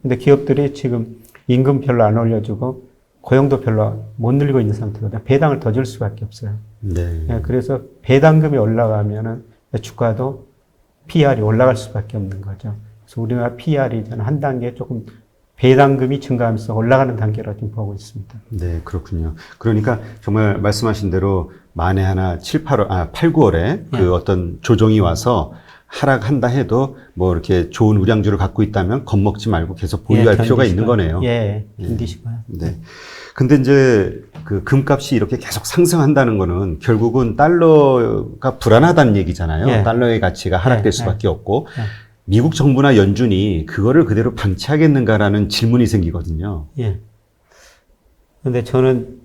근데 기업들이 지금 임금 별로 안 올려주고 고용도 별로 못 늘리고 있는 상태거든요. 배당을 더 줄 수밖에 없어요. 네. 그래서 배당금이 올라가면은 주가도 PER이 올라갈 수밖에 없는 거죠. 그래서 우리나라 PER이 저는 한 단계 조금 배당금이 증가하면서 올라가는 단계로 지금 보고 있습니다. 네, 그렇군요. 그러니까 정말 말씀하신 대로 만에 하나 8, 9월에 그 어떤 조정이 와서 하락한다 해도 뭐 이렇게 좋은 우량주를 갖고 있다면 겁먹지 말고 계속 보유할 필요가 있는 거네요. 예, 견디시고요. 네. 근데 이제 그 금값이 이렇게 계속 상승한다는 거는 결국은 달러가 불안하다는 얘기잖아요. 예. 달러의 가치가 하락될 수밖에 없고 미국 정부나 연준이 그거를 그대로 방치하겠는가라는 질문이 생기거든요. 예. 근데 저는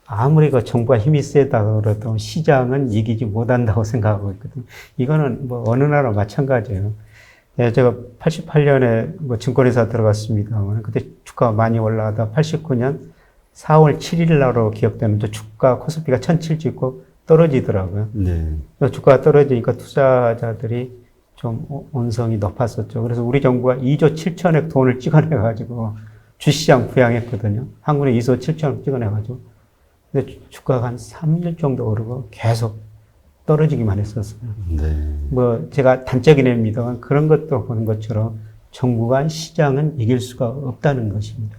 아무리 그 정부가 힘이 세다 그래도 시장은 이기지 못한다고 생각하고 있거든요. 이거는 뭐 어느 나라 마찬가지예요. 예, 제가 88년에 뭐 증권회사 들어갔습니다만 그때 주가가 많이 올라가다 89년 4월 7일 날로 기억되는데 주가 코스피가 1,700 찍고 떨어지더라고요. 네. 주가가 떨어지니까 투자자들이 좀 온성이 높았었죠. 그래서 우리 정부가 2조 7천억 돈을 찍어내가지고 주시장 부양했거든요. 한국에 2조 7천억 찍어내가지고. 근데 주가가 한 3일 정도 오르고 계속 떨어지기만 했었어요. 네. 뭐 제가 단적인 예입니다만 그런 것도 보는 것처럼 정부가 시장은 이길 수가 없다는 것입니다.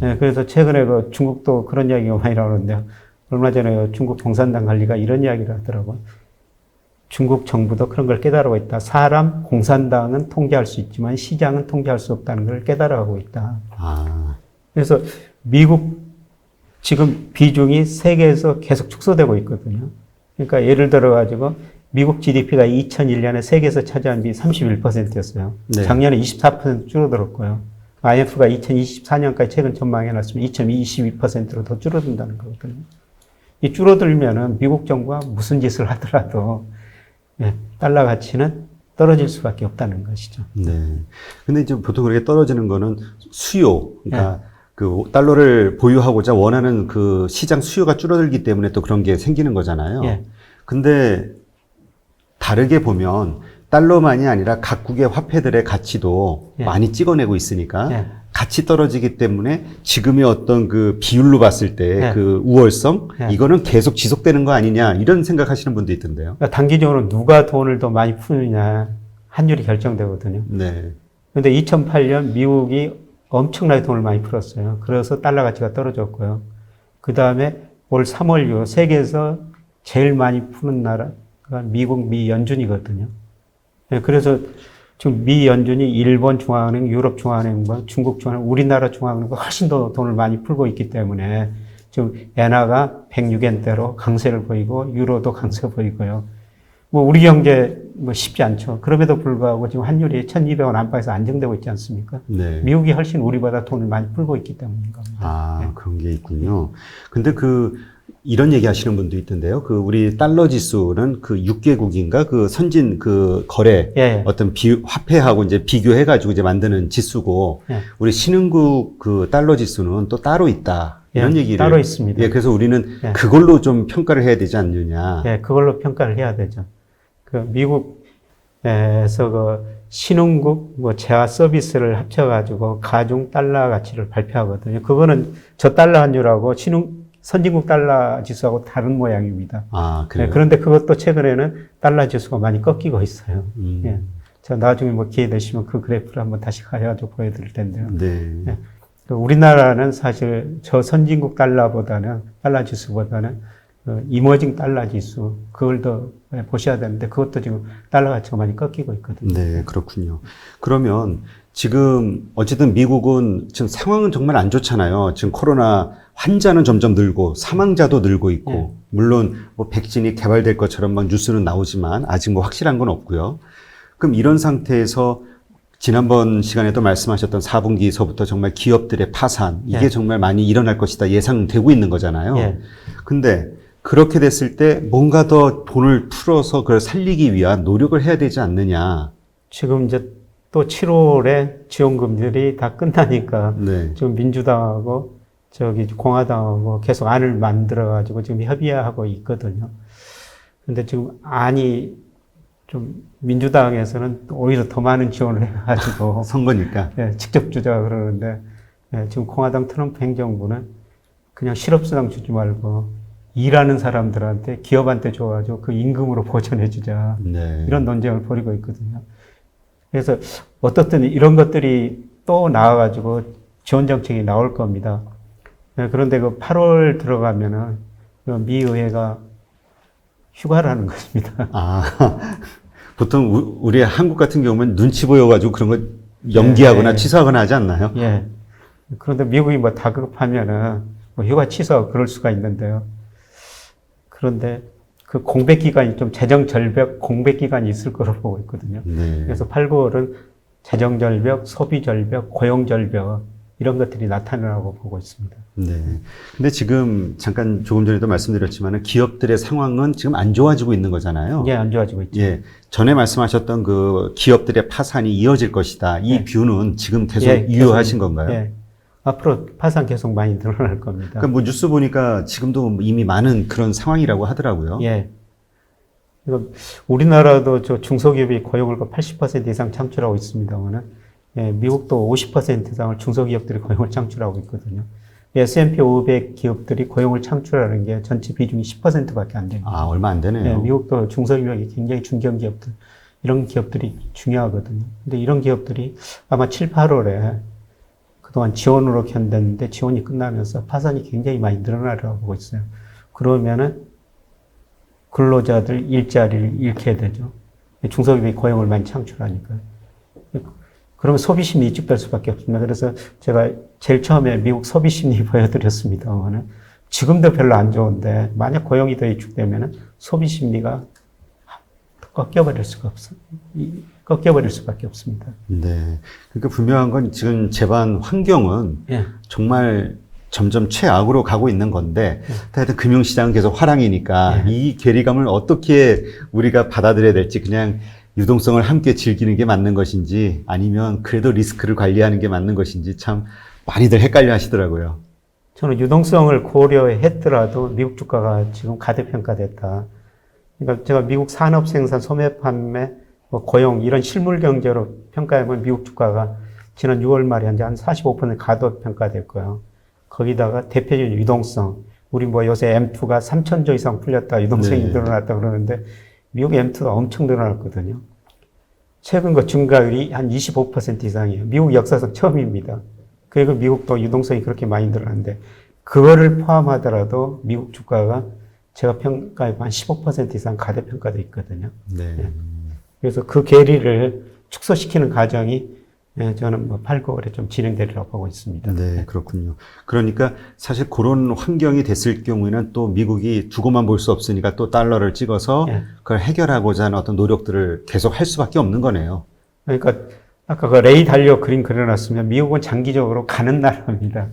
네, 그래서 최근에 그 중국도 그런 이야기가 많이 나오는데요. 얼마 전에 중국 공산당 관리가 이런 이야기를 하더라고요. 중국 정부도 그런 걸 깨달아가고 있다. 사람, 공산당은 통제할 수 있지만 시장은 통제할 수 없다는 걸 깨달아가고 있다. 아. 그래서 미국 지금 비중이 세계에서 계속 축소되고 있거든요. 그러니까 예를 들어가지고 미국 GDP가 2001년에 세계에서 차지한 비 31%였어요. 네. 작년에 24% 줄어들었고요. IMF가 2024년까지 최근 전망해놨으면 2022%로 더 줄어든다는 거거든요. 이 줄어들면은 미국 정부가 무슨 짓을 하더라도 달러 가치는 떨어질 수밖에 없다는 것이죠. 네. 근데 이제 보통 그렇게 떨어지는 거는 수요, 그러니까 그 달러를 보유하고자 원하는 그 시장 수요가 줄어들기 때문에 또 그런 게 생기는 거잖아요. 근데 다르게 보면 달러만이 아니라 각국의 화폐들의 가치도 많이 찍어내고 있으니까 같이 떨어지기 때문에 지금의 어떤 그 비율로 봤을 때 그 우월성 이거는 계속 지속되는 거 아니냐 이런 생각하시는 분도 있던데요. 그러니까 단기적으로 누가 돈을 더 많이 푸느냐 환율이 결정되거든요. 네. 근데 2008년 미국이 엄청나게 돈을 많이 풀었어요. 그래서 달러 가치가 떨어졌고요. 그 다음에 올 3월 이후 세계에서 제일 많이 푸는 나라가 미국, 미 연준이거든요. 네, 그래서 지금 미 연준이 일본 중앙은행, 유럽 중앙은행과 중국 중앙은행, 우리나라 중앙은행보다 훨씬 더 돈을 많이 풀고 있기 때문에 지금 엔화가 106엔대로 강세를 보이고 유로도 강세 보이고요. 뭐 우리 경제 뭐 쉽지 않죠. 그럼에도 불구하고 지금 환율이 1,200원 안팎에서 안정되고 있지 않습니까? 네. 미국이 훨씬 우리보다 돈을 많이 풀고 있기 때문인 겁니다. 아, 네. 그런 게 있군요. 근데 이런 얘기 하시는 분도 있던데요. 우리 달러 지수는 6개국인가 선진 거래 예. 어떤 화폐하고 이제 비교해가지고 이제 만드는 지수고 예. 우리 신흥국 달러 지수는 또 따로 있다. 이런 예, 얘기를. 따로 있습니다. 예, 그래서 우리는 예. 그걸로 좀 평가를 해야 되지 않느냐. 예, 그걸로 평가를 해야 되죠. 미국에서 신흥국 재화 서비스를 합쳐가지고 가중 달러 가치를 발표하거든요. 그거는 저 달러 환율하고 선진국 달러 지수하고 다른 모양입니다. 아, 그래요? 네, 그런데 그것도 최근에는 달러 지수가 많이 꺾이고 있어요. 예. 저 나중에 기회 되시면 그 그래프를 한번 다시 가져가지고 보여드릴 텐데요. 네. 예. 우리나라는 사실 저 선진국 달러 지수보다는 이머징 달러 지수, 그걸 더 보셔야 되는데 그것도 지금 달러 가치가 많이 꺾이고 있거든요. 네, 그렇군요. 그러면 지금 어쨌든 미국은 지금 상황은 정말 안 좋잖아요. 지금 코로나 환자는 점점 늘고 사망자도 늘고 있고 네. 물론 백신이 개발될 것처럼 막 뉴스는 나오지만 아직 확실한 건 없고요. 그럼 이런 상태에서 지난번 시간에도 말씀하셨던 4분기서부터 정말 기업들의 파산 이게 네. 정말 많이 일어날 것이다 예상되고 있는 거잖아요. 네. 근데 그렇게 됐을 때 뭔가 더 돈을 풀어서 그걸 살리기 위한 노력을 해야 되지 않느냐. 지금 이제 또 7월에 지원금들이 다 끝나니까 네. 지금 민주당하고 공화당하고 계속 안을 만들어가지고 지금 협의하고 있거든요. 근데 지금 안이 좀 민주당에서는 오히려 더 많은 지원을 해가지고 선거니까. 예, 직접 주자 그러는데 지금 공화당 트럼프 행정부는 그냥 실업수당 주지 말고 일하는 사람들한테 기업한테 줘가지고 그 임금으로 보전해주자 네. 이런 논쟁을 벌이고 있거든요. 그래서 어떻든 이런 것들이 또 나와가지고 지원 정책이 나올 겁니다. 그런데 8월 들어가면은 미 의회가 휴가를 하는 것입니다. 아, 보통 우리 한국 같은 경우는 눈치 보여가지고 그런 거 연기하거나 네. 취소하거나 하지 않나요? 예. 그런데 미국이 다급하면은 휴가 취소 그럴 수가 있는데요. 그런데 그 공백 기간이 좀 재정 절벽 공백 기간이 있을 거로 보고 있거든요. 네. 그래서 8, 9월은 재정 절벽, 소비 절벽, 고용 절벽 이런 것들이 나타나라고 보고 있습니다. 네. 근데 지금 잠깐 조금 전에도 말씀드렸지만 기업들의 상황은 지금 안 좋아지고 있는 거잖아요. 예, 안 좋아지고 있죠. 예. 전에 말씀하셨던 기업들의 파산이 이어질 것이다. 이 뷰는 지금 계속 유효하신 건가요? 예. 앞으로 파산 계속 많이 늘어날 겁니다. 그러니까 뉴스 보니까 지금도 이미 많은 그런 상황이라고 하더라고요. 예. 우리나라도 중소기업이 고용을 80% 이상 창출하고 있습니다만은, 예, 미국도 50% 이상을 중소기업들이 고용을 창출하고 있거든요. S&P 500 기업들이 고용을 창출하는 게 전체 비중이 10%밖에 안 됩니다. 아, 얼마 안 되네요. 예, 미국도 중소기업이 굉장히 중견기업들, 이런 기업들이 중요하거든요. 근데 이런 기업들이 아마 7, 8월에 그동안 지원으로 견뎠는데 지원이 끝나면서 파산이 굉장히 많이 늘어나려고 보고 있어요. 그러면은 근로자들 일자리를 잃게 되죠. 중소기업이 고용을 많이 창출하니까요. 그러면 소비심리 위축될 수밖에 없습니다. 그래서 제가 제일 처음에 미국 소비심리 보여드렸습니다만은 지금도 별로 안 좋은데 만약 고용이 더 위축되면은 소비심리가 꺾여버릴 수밖에 없습니다. 네. 그러니까 분명한 건 지금 재반 환경은 예. 정말 점점 최악으로 가고 있는 건데, 하여튼 금융시장은 계속 화랑이니까 이 괴리감을 어떻게 우리가 받아들여야 될지 그냥 유동성을 함께 즐기는 게 맞는 것인지 아니면 그래도 리스크를 관리하는 게 맞는 것인지 참 많이들 헷갈려 하시더라고요. 저는 유동성을 고려했더라도 미국 주가가 지금 가대평가됐다. 그러니까 제가 미국 산업 생산, 소매 판매, 고용 이런 실물 경제로 평가하면 미국 주가가 지난 6월 말에 한 45% 가도평가됐고요. 거기다가 대표적인 유동성, 우리 요새 M2가 3,000조 이상 풀렸다, 유동성이 네. 늘어났다 그러는데 미국 M2가 엄청 늘어났거든요. 최근 그 증가율이 한 25% 이상이에요. 미국 역사상 처음입니다. 그리고 미국도 유동성이 그렇게 많이 늘어났는데 그거를 포함하더라도 미국 주가가 제가 평가해 한 15% 이상 가대평가돼 있거든요. 네. 예. 그래서 그 괴리를 축소시키는 과정이 저는 뭐 8, 9월에 좀 진행되리라고 보고 있습니다. 네, 그렇군요. 그러니까 사실 그런 환경이 됐을 경우에는 또 미국이 두고만 볼 수 없으니까 또 달러를 찍어서 예. 그걸 해결하고자 하는 어떤 노력들을 계속 할 수밖에 없는 거네요. 그러니까 아까 그 레이 달리오 그림 그려놨으면 미국은 장기적으로 가는 나라입니다.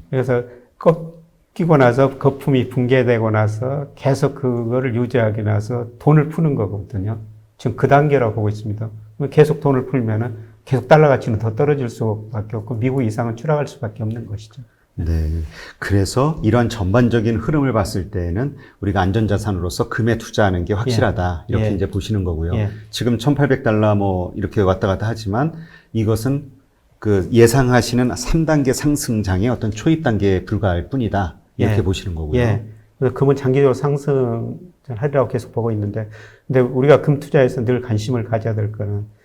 그래서 꺾이고 나서 거품이 붕괴되고 나서 계속 그거를 유지하기 나서 돈을 푸는 거거든요. 지금 그 단계라고 보고 있습니다. 계속 돈을 풀면은 계속 달러 가치는 더 떨어질 수밖에 없고 미국 이상은 추락할 수밖에 없는 것이죠. 네. 그래서 이러한 전반적인 흐름을 봤을 때는 우리가 안전자산으로서 금에 투자하는 게 확실하다. 이렇게 예. 이제 보시는 거고요. 예. 지금 1,800달러 뭐 이렇게 왔다 갔다 하지만 이것은 그 예상하시는 3단계 상승장의 어떤 초입 단계에 불과할 뿐이다. 이렇게 예. 보시는 거고요. 예. 그래서 금은 장기적으로 상승하리라고 계속 보고 있는데, 근데 우리가 금 투자에서 늘 관심을 가져야 될 거는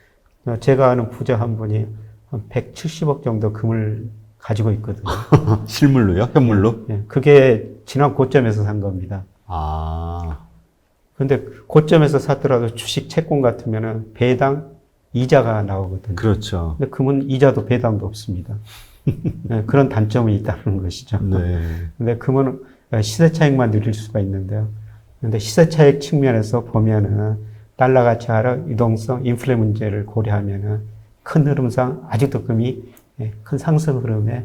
제가 아는 부자 한 분이 한 170억 정도 금을 가지고 있거든요. 실물로요? 현물로? 예. 그게 지난 고점에서 산 겁니다. 아. 근데 고점에서 샀더라도 주식 채권 같으면은 배당 이자가 나오거든요. 그렇죠. 근데 금은 이자도 배당도 없습니다. 네, 그런 단점이 있다는 것이죠. 네. 근데 금은 시세 차익만 누릴 수가 있는데요. 근데 시세 차익 측면에서 보면은 달러 가치 하락, 유동성, 인플레 문제를 고려하면은 큰 흐름상 아직도 금이 큰 상승 흐름의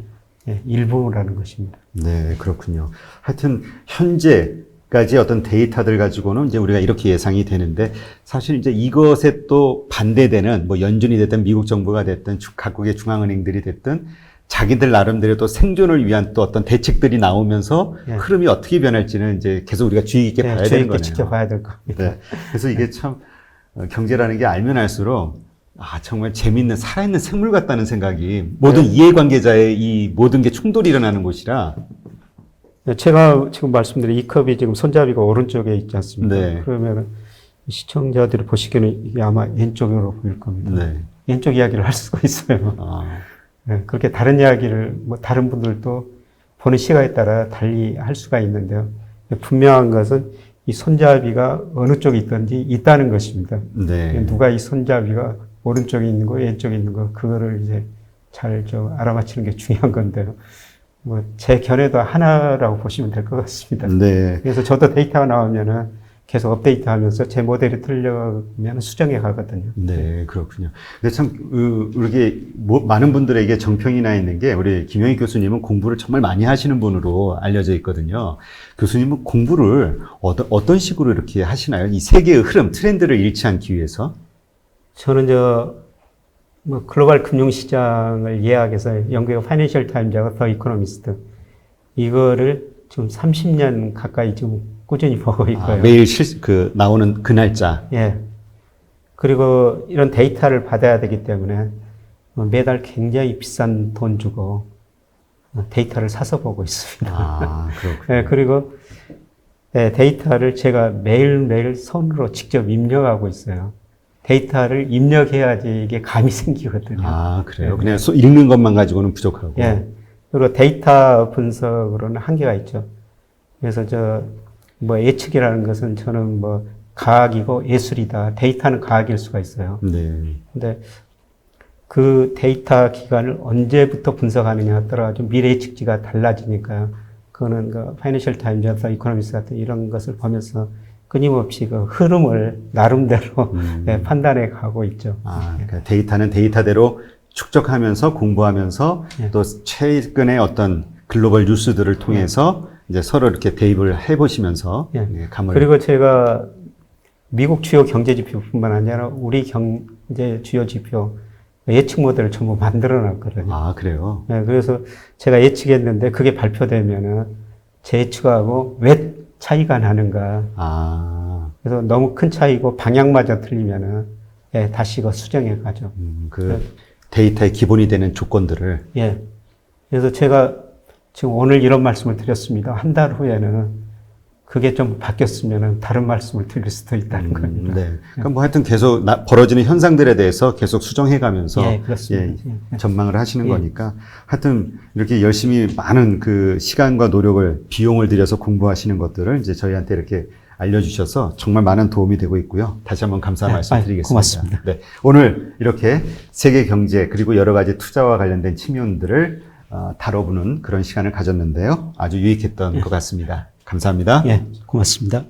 일부라는 것입니다. 네, 그렇군요. 하여튼 현재까지 어떤 데이터들 가지고는 이제 우리가 이렇게 예상이 되는데 사실 이제 이것에 또 반대되는 뭐 연준이 됐든 미국 정부가 됐든 각국의 중앙은행들이 됐든 자기들 나름대로 또 생존을 위한 또 어떤 대책들이 나오면서 예. 흐름이 어떻게 변할지는 이제 계속 우리가 주의 깊게 봐야 주의 되는 깊게 거네요. 지켜봐야 될 겁니다. 네. 그래서 이게 참 경제라는 게 알면 알수록 정말 재밌는 살아있는 생물 같다는 생각이 모든 이해관계자의 이 모든 게 충돌이 일어나는 곳이라. 네, 제가 지금 말씀드린 이 컵이 지금 손잡이가 오른쪽에 있지 않습니까? 네. 그러면 시청자들이 보시기에는 이게 아마 왼쪽으로 보일 겁니다. 네. 왼쪽 이야기를 할 수가 있어요. 아. 네, 그렇게 다른 이야기를 뭐 다른 분들도 보는 시각에 따라 달리 할 수가 있는데요. 분명한 것은 이 손잡이가 어느 쪽에 있든지 있다는 것입니다. 네. 누가 이 손잡이가 오른쪽에 있는 거, 왼쪽에 있는 거, 그거를 이제 잘 좀 알아맞히는 게 중요한 건데요. 뭐 제 견해도 하나라고 보시면 될 것 같습니다. 네. 그래서 저도 데이터가 나오면은 계속 업데이트하면서 제 모델이 틀려면 수정해 가거든요. 네, 그렇군요. 근데 참, 이렇게 많은 분들에게 정평이 나 있는 게 우리 김영익 교수님은 공부를 정말 많이 하시는 분으로 알려져 있거든요. 교수님은 공부를 어떤 식으로 이렇게 하시나요? 이 세계의 흐름, 트렌드를 잃지 않기 위해서? 저는 뭐 글로벌 금융시장을 예약해서 영국의 파이낸셜 타임즈하고 더 이코노미스트 이거를 지금 30년 가까이 지금 꾸준히 보고 있고요. 매일 나오는 그 날짜. 예. 그리고 이런 데이터를 받아야 되기 때문에 매달 굉장히 비싼 돈 주고 데이터를 사서 보고 있습니다. 아, 그렇군요. 예, 그리고 데이터를 제가 매일매일 손으로 직접 입력하고 있어요. 데이터를 입력해야지 이게 감이 생기거든요. 아, 그래요? 예. 그냥 읽는 것만 가지고는 부족하고. 예. 그리고 데이터 분석으로는 한계가 있죠. 그래서 뭐 예측이라는 것은 저는 뭐 과학이고 예술이다. 데이터는 과학일 수가 있어요. 네. 근데 그 데이터 기간을 언제부터 분석하느냐에 따라 좀 미래 예측치가 달라지니까요. 그거는 그 파이낸셜 타임즈, 이코노미스트 같은 이런 것을 보면서 끊임없이 그 흐름을 나름대로 판단해 가고 있죠. 그러니까 데이터는 데이터대로 축적하면서 공부하면서 예. 또 최근의 어떤 글로벌 뉴스들을 통해서 이제 서로 이렇게 대입을 해보시면서 예. 감을. 그리고 제가 미국 주요 경제 지표뿐만 아니라 우리 경제 주요 지표 예측 모델을 전부 만들어 놨거든요. 아, 그래요? 네, 그래서 제가 예측했는데 그게 발표되면은 제 예측하고 왜 차이가 나는가. 그래서 너무 큰 차이고 방향마저 틀리면은 다시 이거 수정해 가죠. 그 데이터의 기본이 되는 조건들을. 예. 그래서 제가 지금 오늘 이런 말씀을 드렸습니다. 한 달 후에는 그게 좀 바뀌었으면 다른 말씀을 드릴 수도 있다는 겁니다. 네. 그러니까 뭐 하여튼 계속 벌어지는 현상들에 대해서 계속 수정해 가면서 예, 그렇습니다. 예. 전망을 하시는 예. 거니까 하여튼 이렇게 열심히 많은 그 시간과 노력을 비용을 들여서 공부하시는 것들을 이제 저희한테 이렇게 알려주셔서 정말 많은 도움이 되고 있고요. 다시 한번 감사한 말씀 드리겠습니다. 고맙습니다. 네. 오늘 이렇게 세계 경제 그리고 여러 가지 투자와 관련된 측면들을 다뤄보는 그런 시간을 가졌는데요. 아주 유익했던 것 같습니다. 감사합니다. 예, 고맙습니다.